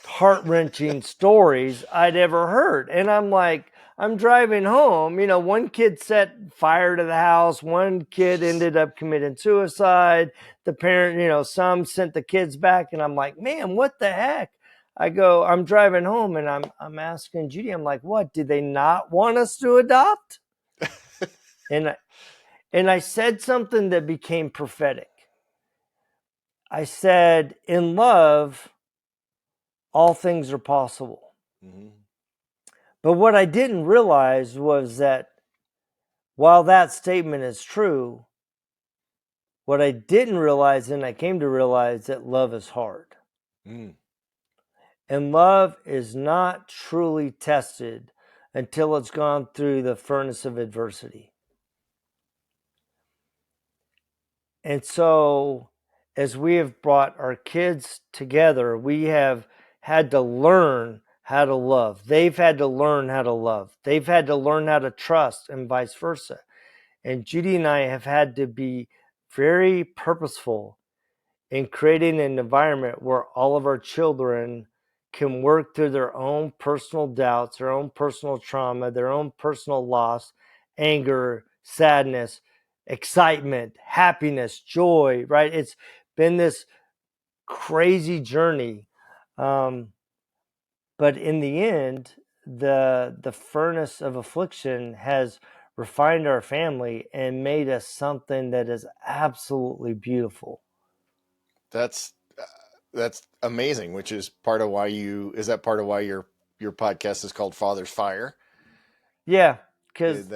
heart-wrenching stories I'd ever heard. And I'm like, I'm driving home, you know, one kid set fire to the house, one kid ended up committing suicide, the parent, you know, some sent the kids back, and I'm like, man, what the heck? I'm driving home, and I'm asking Judy, I'm like, what, did they not want us to adopt? and I said something that became prophetic. I said, in love, all things are possible. Mm-hmm. But what I didn't realize was that while that statement is true, what I didn't realize, and I came to realize, that love is hard. Mm. And love is not truly tested until it's gone through the furnace of adversity. And so, as we have brought our kids together, we have had to learn how to love. They've had to learn how to love. They've had to learn how to trust, and vice versa. And Judy and I have had to be very purposeful in creating an environment where all of our children can work through their own personal doubts, their own personal trauma, their own personal loss, anger, sadness, excitement, happiness, joy, right? It's been this crazy journey. But in the end, the furnace of affliction has refined our family and made us something that is absolutely beautiful. That's amazing. Which is part of why is that part of why your podcast is called Father's Fire? Yeah, because it's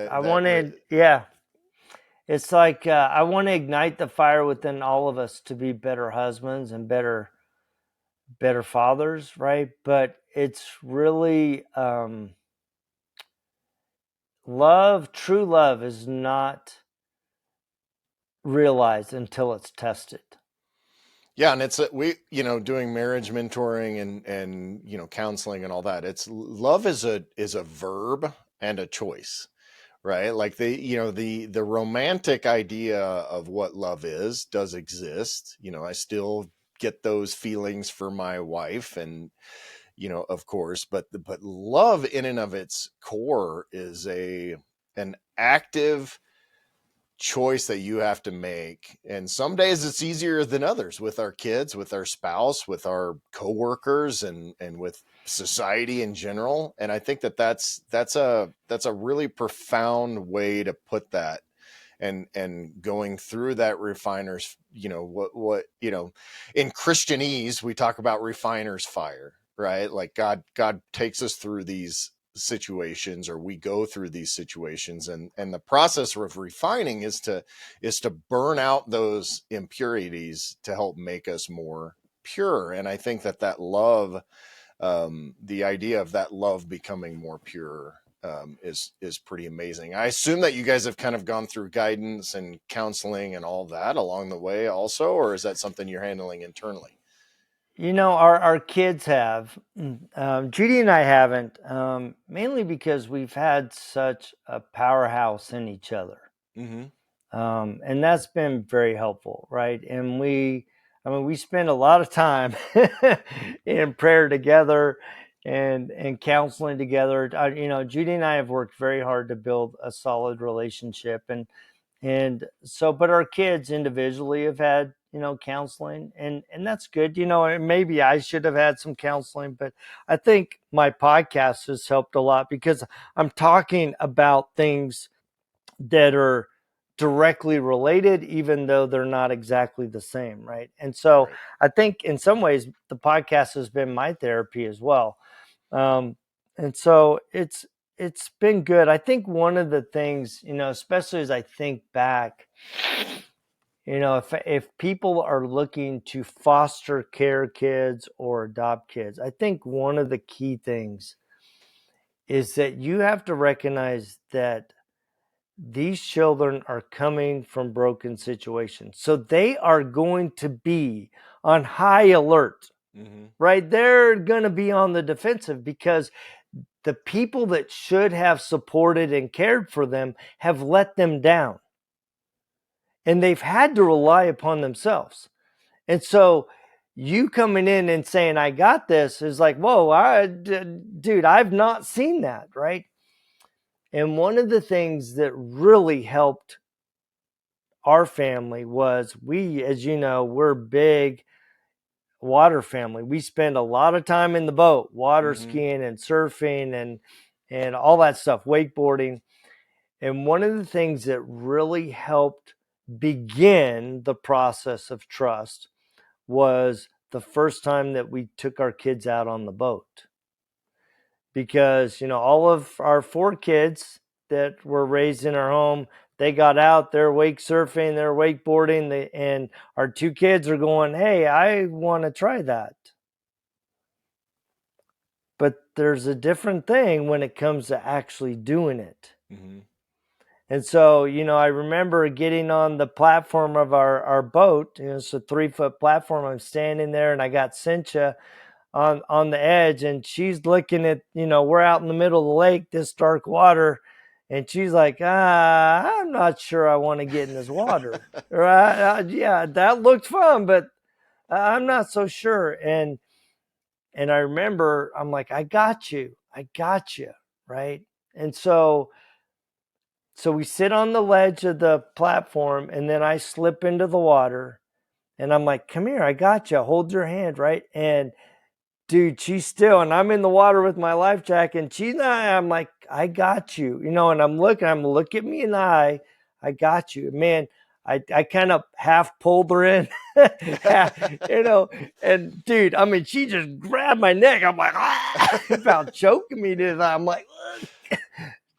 like I want to ignite the fire within all of us to be better husbands and better fathers, right? But it's really true love is not realized until it's tested. Yeah, and it's doing marriage mentoring and counseling and all that. It's love is a verb and a choice, right? Like the romantic idea of what love does exist. I still get those feelings for my wife, and of course, but love in and of its core is an active choice that you have to make. And some days it's easier than others, with our kids, with our spouse, with our coworkers, and with society in general. And I think that's a really profound way to put that. And going through that refiner's, what in Christianese we talk about refiner's fire, right? Like God takes us through these situations, or we go through these situations, and the process of refining is to burn out those impurities to help make us more pure. And I think that love, the idea of that love becoming more pure, is pretty amazing. I assume that you guys have kind of gone through guidance and counseling and all that along the way also, or is that something you're handling internally? Our kids have. Judy and I haven't, mainly because we've had such a powerhouse in each other. Mm-hmm. And that's been very helpful, right? And we spend a lot of time in prayer together and counseling together. Judy and I have worked very hard to build a solid relationship, and so, but our kids individually have had, counseling, and that's good. And maybe I should have had some counseling, but I think my podcast has helped a lot because I'm talking about things that are directly related, even though they're not exactly the same, right? And so Right. I think in some ways the podcast has been my therapy as well. And so it's been good. I think one of the things, especially as I think back, if people are looking to foster care kids or adopt kids, I think one of the key things is that you have to recognize that these children are coming from broken situations. So they are going to be on high alert, Mm-hmm. right? They're going to be on the defensive because the people that should have supported and cared for them have let them down. And they've had to rely upon themselves. And so you coming in and saying, I got this, is like, whoa, dude, I've not seen that, right? And one of the things that really helped our family was as you know, we're big water family. We spend a lot of time in the boat, water Mm-hmm. skiing and surfing and all that stuff, wakeboarding. And one of the things that really helped begin the process of trust was the first time that we took our kids out on the boat. Because, all of our 4 kids that were raised in our home, they got out, they're wake surfing, they're wakeboarding, and our 2 kids are going, hey, I want to try that. But there's a different thing when it comes to actually doing it. Mm-hmm. And so, I remember getting on the platform of our boat. It's a 3-foot platform. I'm standing there, and I got Cynthia on the edge, and she's looking at, we're out in the middle of the lake, this dark water, and she's like, I'm not sure I want to get in this water. Right? Yeah, that looked fun, but I'm not so sure. And I remember I'm like, I got you. Right. And so we sit on the ledge of the platform, and then I slip into the water, and I'm like, come here, I got you. Hold your hand. Right. And dude, she's still, and I'm in the water with my life jacket, and she's not. I'm like, I got you, and I'm look at me in the eye. I got you, man. I kind of half pulled her in, and dude, I mean, she just grabbed my neck. I'm like, about choking me. I'm like,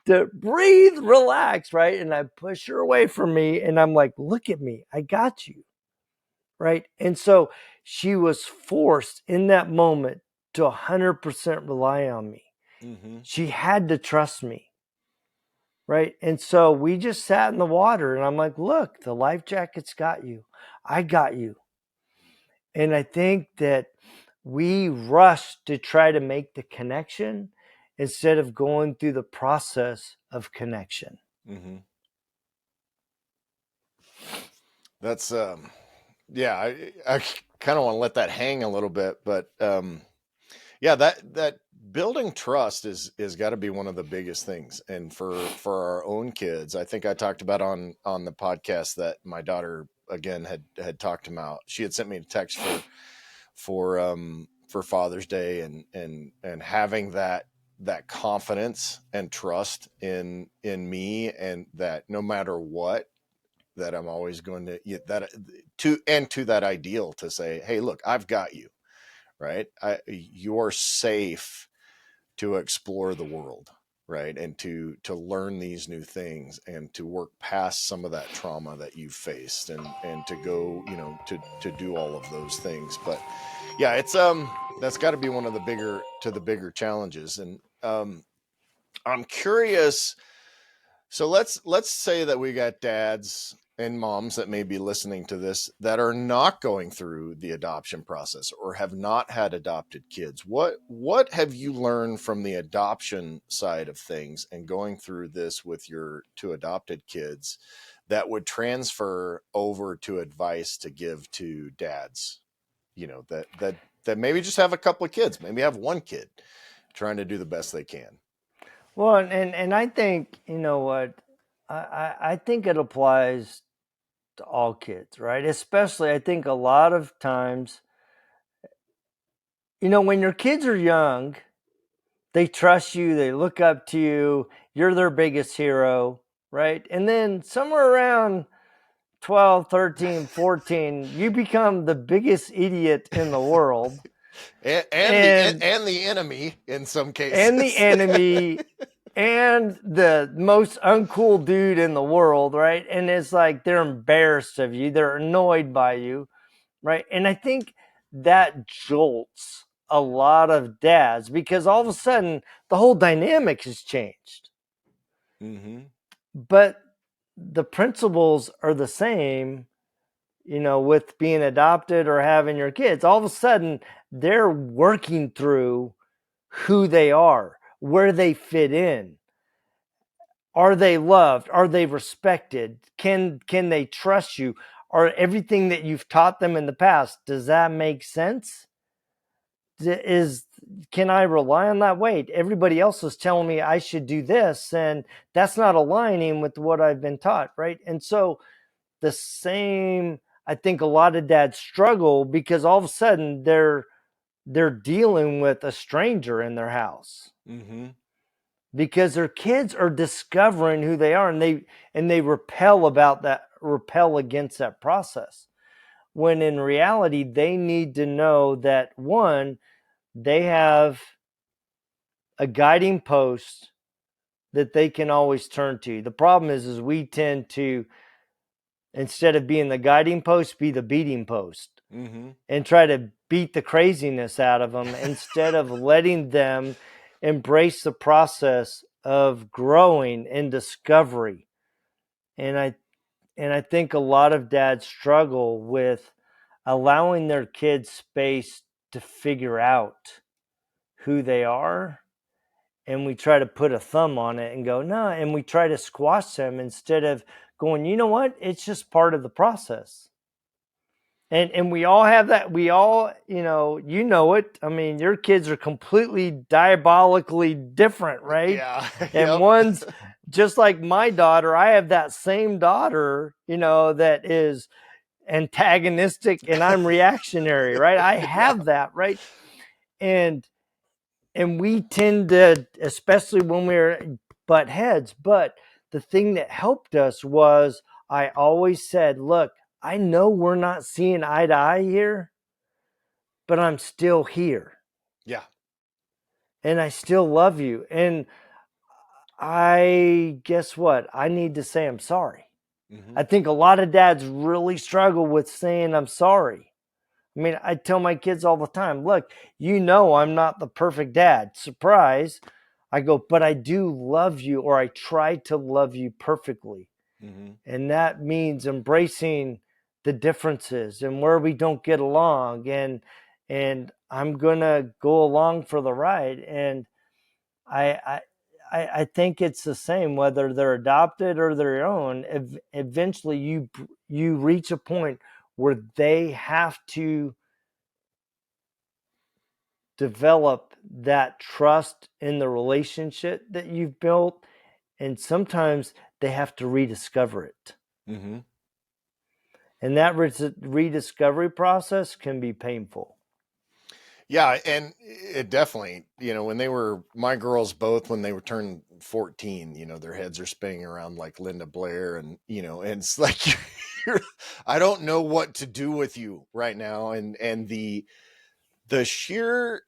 to breathe, relax, right? And I push her away from me, and I'm like, look at me, I got you, right? And so she was forced in that moment to 100% rely on me. Mm-hmm. She had to trust me, right? And so we just sat in the water, and I'm like, look, the life jacket's got you. I got you. And I think that we rush to try to make the connection instead of going through the process of connection. Mm-hmm. That's yeah, I kind of want to let that hang a little bit, but yeah, that building trust is got to be one of the biggest things. And for our own kids, I think I talked about on the podcast that my daughter again had talked about. She had sent me a text for Father's Day, and having that confidence and trust in me, and that no matter what, that I'm always going to to that ideal to say, hey, look, I've got you, right? You're safe to explore the world, right? And to learn these new things, and to work past some of that trauma that you've faced, and to go, to do all of those things. But yeah, it's that's got to be one of the bigger challenges. And I'm curious. So let's say that we got dads and moms that may be listening to this that are not going through the adoption process or have not had adopted kids. What have you learned from the adoption side of things and going through this with your two adopted kids that would transfer over to advice to give to dads, that maybe just have a couple of kids, maybe have one kid, trying to do the best they can? Well, and I think, you know what, I think it applies to all kids, right? Especially, I think a lot of times, when your kids are young, they trust you, they look up to you, you're their biggest hero, right? And then somewhere around 12, 13, 14, you become the biggest idiot in the world. And the enemy in some cases. And the enemy and the most uncool dude in the world, right? And it's like they're embarrassed of you, they're annoyed by you, right? And I think that jolts a lot of dads, because all of a sudden the whole dynamic has changed. Mm-hmm. But the principles are the same, with being adopted or having your kids. All of a sudden they're working through who they are, where they fit in. Are they loved? Are they respected? Can they trust you? Are everything that you've taught them in the past, does that make sense? Can I rely on that? Wait, everybody else is telling me I should do this, and that's not aligning with what I've been taught, right? And so the same, I think a lot of dads struggle because all of a sudden they're dealing with a stranger in their house. Mm-hmm. Because their kids are discovering who they are, and they repel against that process, when in reality they need to know that, one, they have a guiding post that they can always turn to. The problem is we tend to, instead of being the guiding post, be the beating post. Mm-hmm. And try to beat the craziness out of them instead of letting them embrace the process of growing and discovery. And I think a lot of dads struggle with allowing their kids space to figure out who they are. And we try to put a thumb on it and go, no, and we try to squash them instead of going, you know what? It's just part of the process. And we all have that. We all, you know it. I mean, your kids are completely diabolically different, right? Yeah. And Yep. one's just like my daughter. I have that same daughter, that is antagonistic and I'm reactionary, right? I Yeah. have that, right? And we tend to, especially when we're butt heads. But the thing that helped us was I always said, look, I know we're not seeing eye to eye here, but I'm still here Yeah. and I still love you. And guess what? I need to say I'm sorry. Mm-hmm. I think a lot of dads really struggle with saying I'm sorry. I mean, I tell my kids all the time, look, I'm not the perfect dad. Surprise. I go, but I do love you, or I try to love you perfectly. Mm-hmm. And that means embracing the differences and where we don't get along. And I'm going to go along for the ride. And I think it's the same, whether they're adopted or their own. Eventually you reach a point where they have to develop that trust in the relationship that you've built, and sometimes they have to rediscover it. Mm-hmm. And that rediscovery process can be painful. Yeah, and it definitely, when they were my girls both when they were turned 14, their heads are spinning around like Linda Blair, and and it's like I don't know what to do with you right now, and the sheer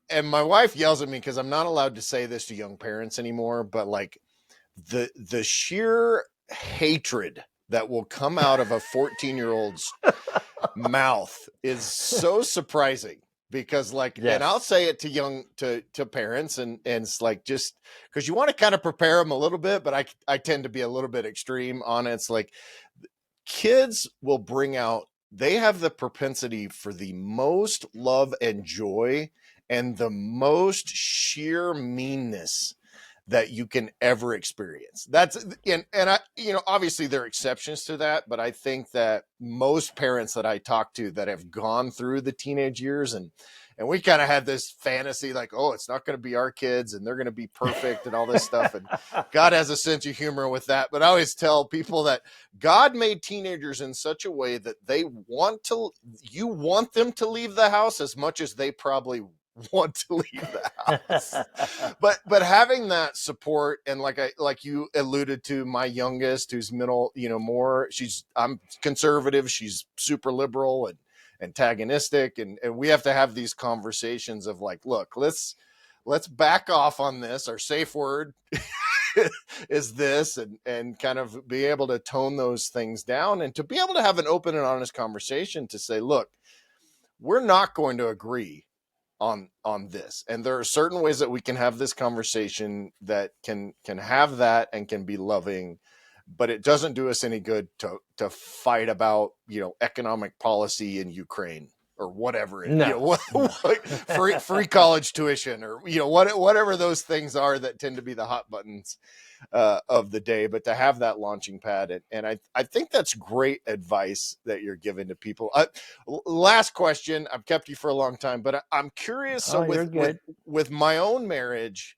and my wife yells at me because I'm not allowed to say this to young parents anymore, but like the sheer hatred that will come out of a 14-year-old's mouth is so surprising, because like, Yes. and I'll say it to parents, and it's like, just because you want to kind of prepare them a little bit, but I tend to be a little bit extreme on it. It's like kids will bring out, they have the propensity for the most love and joy and the most sheer meanness that you can ever experience. That's and I, obviously there are exceptions to that, but I think that most parents that I talk to that have gone through the teenage years, and we kind of had this fantasy like, oh, it's not going to be our kids and they're going to be perfect and all this stuff, and God has a sense of humor with that. But I always tell people that God made teenagers in such a way that you want them to leave the house as much as they probably want to leave the house. but having that support, and like you alluded to, my youngest, who's middle, I'm conservative, she's super liberal and antagonistic, and we have to have these conversations of like, look, let's back off on this. Our safe word is this, and kind of be able to tone those things down, and to be able to have an open and honest conversation to say, look, we're not going to agree on this, and there are certain ways that we can have this conversation that can have that and can be loving, but it doesn't do us any good to fight about economic policy in Ukraine or whatever it, No. free college tuition, or whatever those things are that tend to be the hot buttons of the day. But to have that launching pad, and I think that's great advice that you're giving to people. Last question, I've kept you for a long time, but I'm curious. So you're good. with my own marriage,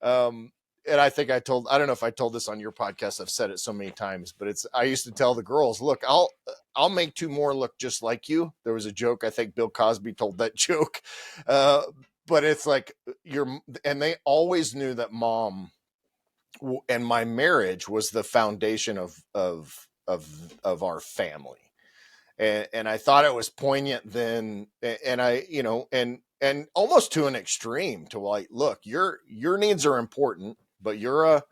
and I think I don't know if I told this on your podcast, I've said it so many times, but I used to tell the girls, look, I'll make two more look just like you. There was a joke, I think Bill Cosby told that joke, but it's like and they always knew that mom and my marriage was the foundation of our family. And I thought it was poignant then, and I, and almost to an extreme, to like, look, your needs are important, but you're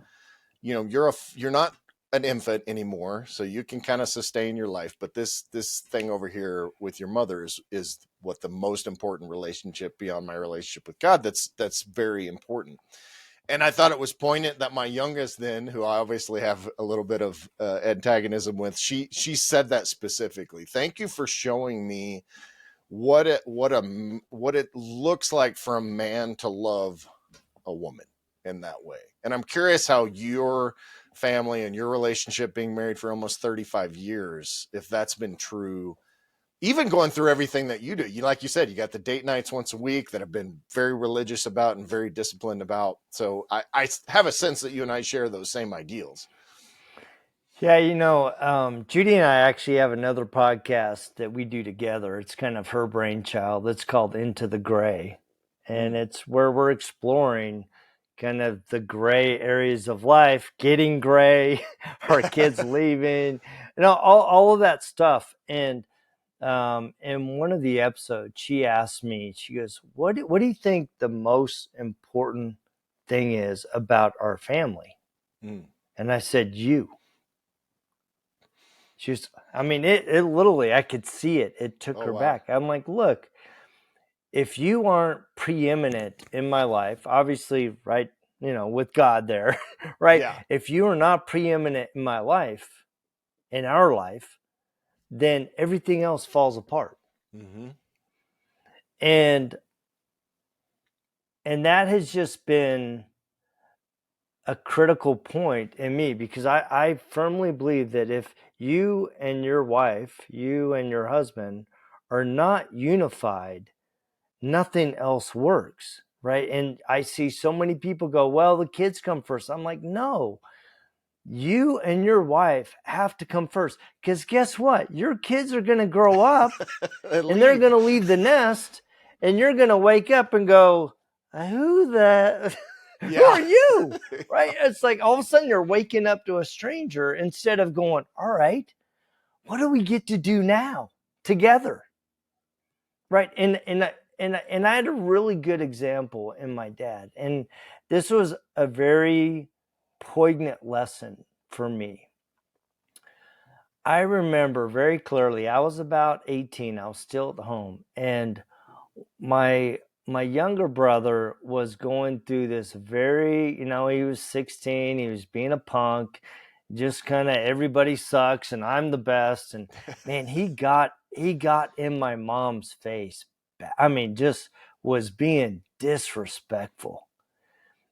not an infant anymore, so you can kind of sustain your life. But this thing over here with your mother is what the most important relationship beyond my relationship with God. That's very important. And I thought it was poignant that my youngest then, who I obviously have a little bit of antagonism with, she said that specifically. Thank you for showing me what it looks like for a man to love a woman in that way. And I'm curious how your family and your relationship, being married for almost 35 years, if that's been true even going through everything that you do, like you said, you got the date nights once a week that have been very religious about and very disciplined about. So I have a sense that you and I share those same ideals. Yeah, Judy and I actually have another podcast that we do together. It's kind of her brainchild. It's called Into the Gray. And it's where we're exploring kind of the gray areas of life, getting gray, our kids leaving, all of that stuff. And in one of the episodes, she asked me, she goes, what do you think the most important thing is about our family? And I said, you. She was, it literally, I could see it. It took her back. I'm like, look, if you aren't preeminent in my life, obviously, right, with God there, right? Yeah. If you are not preeminent in my life, in our life, then everything else falls apart. And that has just been a critical point in me, because I firmly believe that if you and your wife, you and your husband are not unified, nothing else works, right? And I see so many people go, well, the kids come first. I'm like, no, you and your wife have to come first, because guess what? Your kids are going to grow up and they're going to leave the nest, and you're going to wake up and go, who are you? Right? It's like all of a sudden you're waking up to a stranger instead of going, all right, what do we get to do now together? Right. And I had a really good example in my dad. And this was a very poignant lesson for me. I remember very clearly, I was about 18. I was still at home, and my younger brother was going through this very, he was 16, he was being a punk, just kind of everybody sucks and I'm the best. And man, he got in my mom's face. Just was being disrespectful.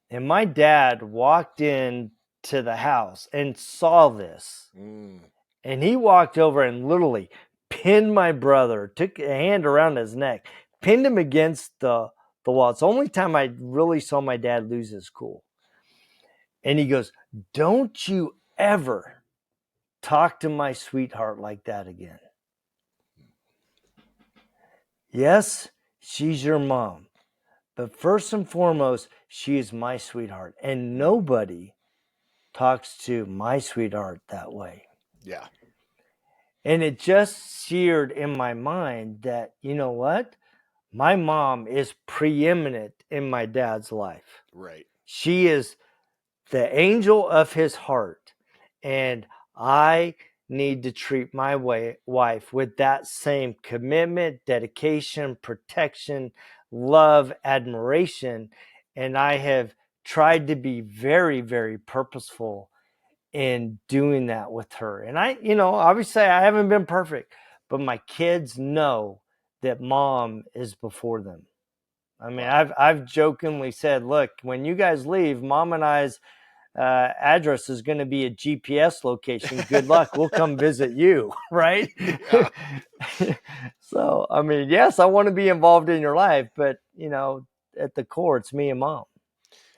And my dad walked in to the house and saw this. And he walked over and literally pinned my brother, took a hand around his neck, pinned him against the wall. It's the only time I really saw my dad lose his cool. And he goes, don't you ever talk to my sweetheart like that again. Yes, she's your mom. But first and foremost, she is my sweetheart. And nobody talks to my sweetheart that way. Yeah. And it just seared in my mind that, you know what? My mom is preeminent in my dad's life. Right. She is the angel of his heart. And I need to treat my wife with that same commitment, dedication, protection, love, admiration. And I have tried to be very, very purposeful in doing that with her. And I, obviously I haven't been perfect, but my kids know that mom is before them. Wow. I've jokingly said, look, when you guys leave, mom and I's address is going to be a GPS location. Good luck. We'll come visit you. Right. Yeah. So, yes, I want to be involved in your life, but at the core, it's me and mom,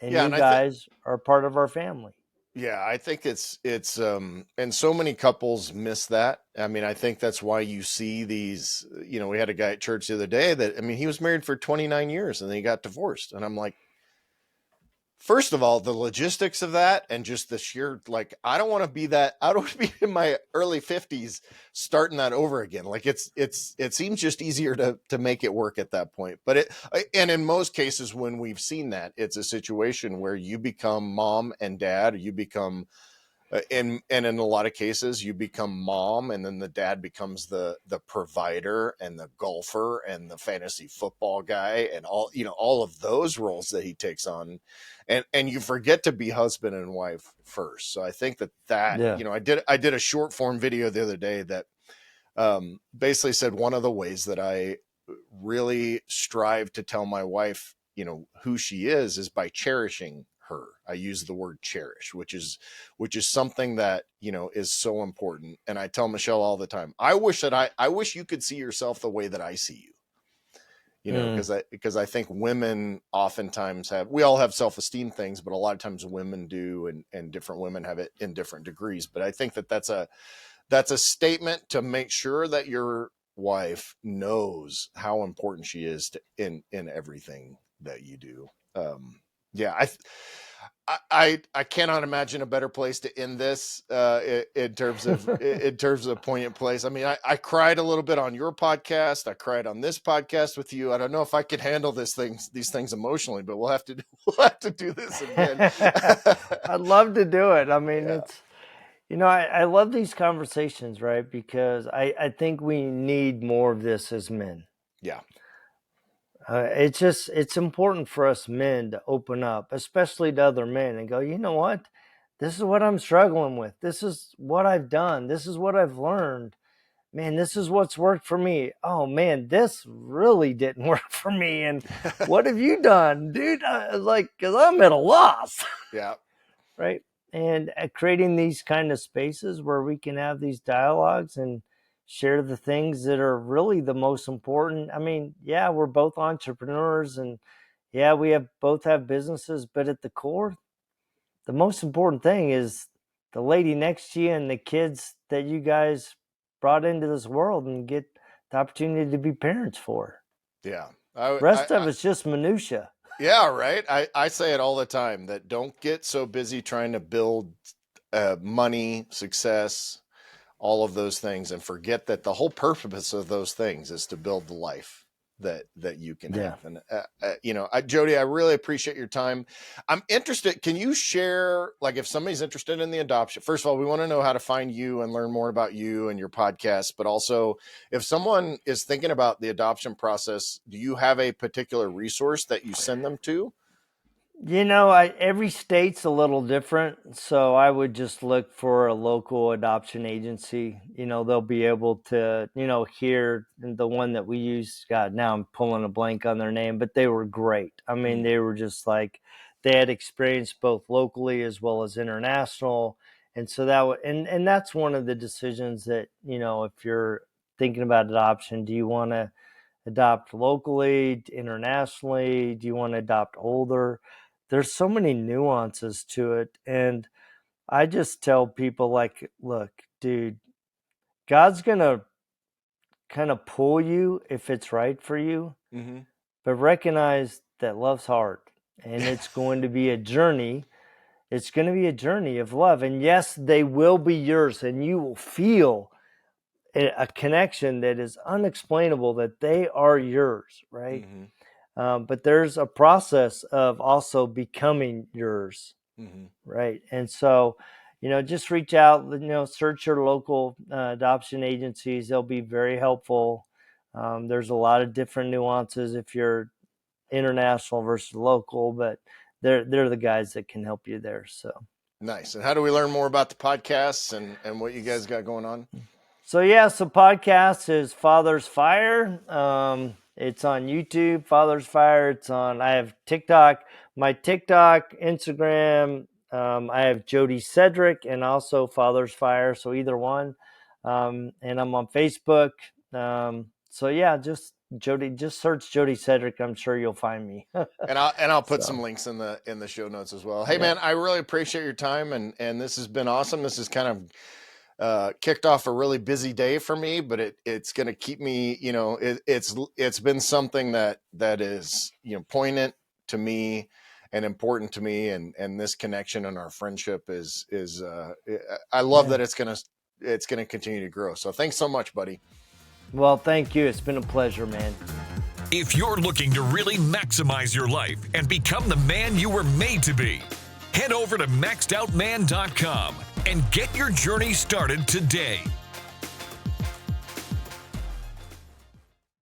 and you guys are part of our family. Yeah, I think it's and so many couples miss that. I think that's why you see these, we had a guy at church the other day that, he was married for 29 years and then he got divorced. And I'm like, first of all, the logistics of that and just the sheer, I don't want to be that. I don't want to be in my early 50s starting that over again. It seems just easier to make it work at that point. But and in most cases, when we've seen that, it's a situation where you become mom and dad, or you become, and in a lot of cases, you become mom, and then the dad becomes the provider and the golfer and the fantasy football guy and all of those roles that he takes on. And you forget to be husband and wife first. So I think that Yeah. I did a short form video the other day that basically said one of the ways that I really strive to tell my wife, who she is by cherishing her. I use the word cherish, which is something that, is so important. And I tell Michelle all the time, I wish you could see yourself the way that I see you. Because I think women oftentimes we all have self-esteem things, but a lot of times women do, and different women have it in different degrees. But I think that's a statement to make sure that your wife knows how important she is in everything that you do. I cannot imagine a better place to end this in terms of poignant place. I mean, I cried a little bit on your podcast. I cried on this podcast with you. I don't know if I could handle these things emotionally, but we'll have to do this again. I'd love to do it. I mean, it's, I love these conversations, right? Because I think we need more of this as men. Yeah. It's important for us men to open up, especially to other men, and go, you know what? This is what I'm struggling with. This is what I've done. This is what I've learned. Man, this is what's worked for me. Oh man, this really didn't work for me. And what have you done, dude? Cause I'm at a loss. Yeah. Right. And creating these kind of spaces where we can have these dialogues and share the things that are really the most important. I mean, yeah, we're both entrepreneurs, and yeah, we both have businesses, but at the core, the most important thing is the lady next to you and the kids that you guys brought into this world and get the opportunity to be parents for. Yeah. Rest of it's just minutia. Yeah, right. I say it all the time that don't get so busy trying to build money, success, all of those things, and forget that the whole purpose of those things is to build the life that you can have. And, Jody, I really appreciate your time. I'm interested. Can you share, like, if somebody's interested in the adoption, first of all, we want to know how to find you and learn more about you and your podcast, but also if someone is thinking about the adoption process, do you have a particular resource that you send them to? Every state's a little different, so I would just look for a local adoption agency. They'll be able to, hear the one that we use. God, now I'm pulling a blank on their name, but they were great. I mean, they were just like, they had experience both locally as well as international. And so and that's one of the decisions that, if you're thinking about adoption, do you want to adopt locally, internationally? Do you want to adopt older? There's so many nuances to it. And I just tell people, like, look, dude, God's going to kind of pull you if it's right for you, but recognize that love's hard, and it's going to be a journey. It's going to be a journey of love. And yes, they will be yours, and you will feel a connection that is unexplainable, that they are yours, right? But there's a process of also becoming yours, right? And so, just reach out, search your local adoption agencies. They'll be very helpful. There's a lot of different nuances if you're international versus local, but they're the guys that can help you there. So nice. And how do we learn more about the podcasts and what you guys got going on? So podcast is Father's Fire. It's on YouTube, Father's Fire. I have TikTok, my TikTok, Instagram. I have Jody Sedrick and also Father's Fire. So either one. And I'm on Facebook. Just search Jody Sedrick. I'm sure you'll find me. and I'll put some links in the show notes as well. Hey man, I really appreciate your time, and this has been awesome. This is kind of kicked off a really busy day for me, but it's going to keep me, it's been something that is, poignant to me and important to me. And this connection and our friendship is I love that it's going to continue to grow. So thanks so much, buddy. Well, thank you. It's been a pleasure, man. If you're looking to really maximize your life and become the man you were made to be, head over to maxedoutman.com and get your journey started today.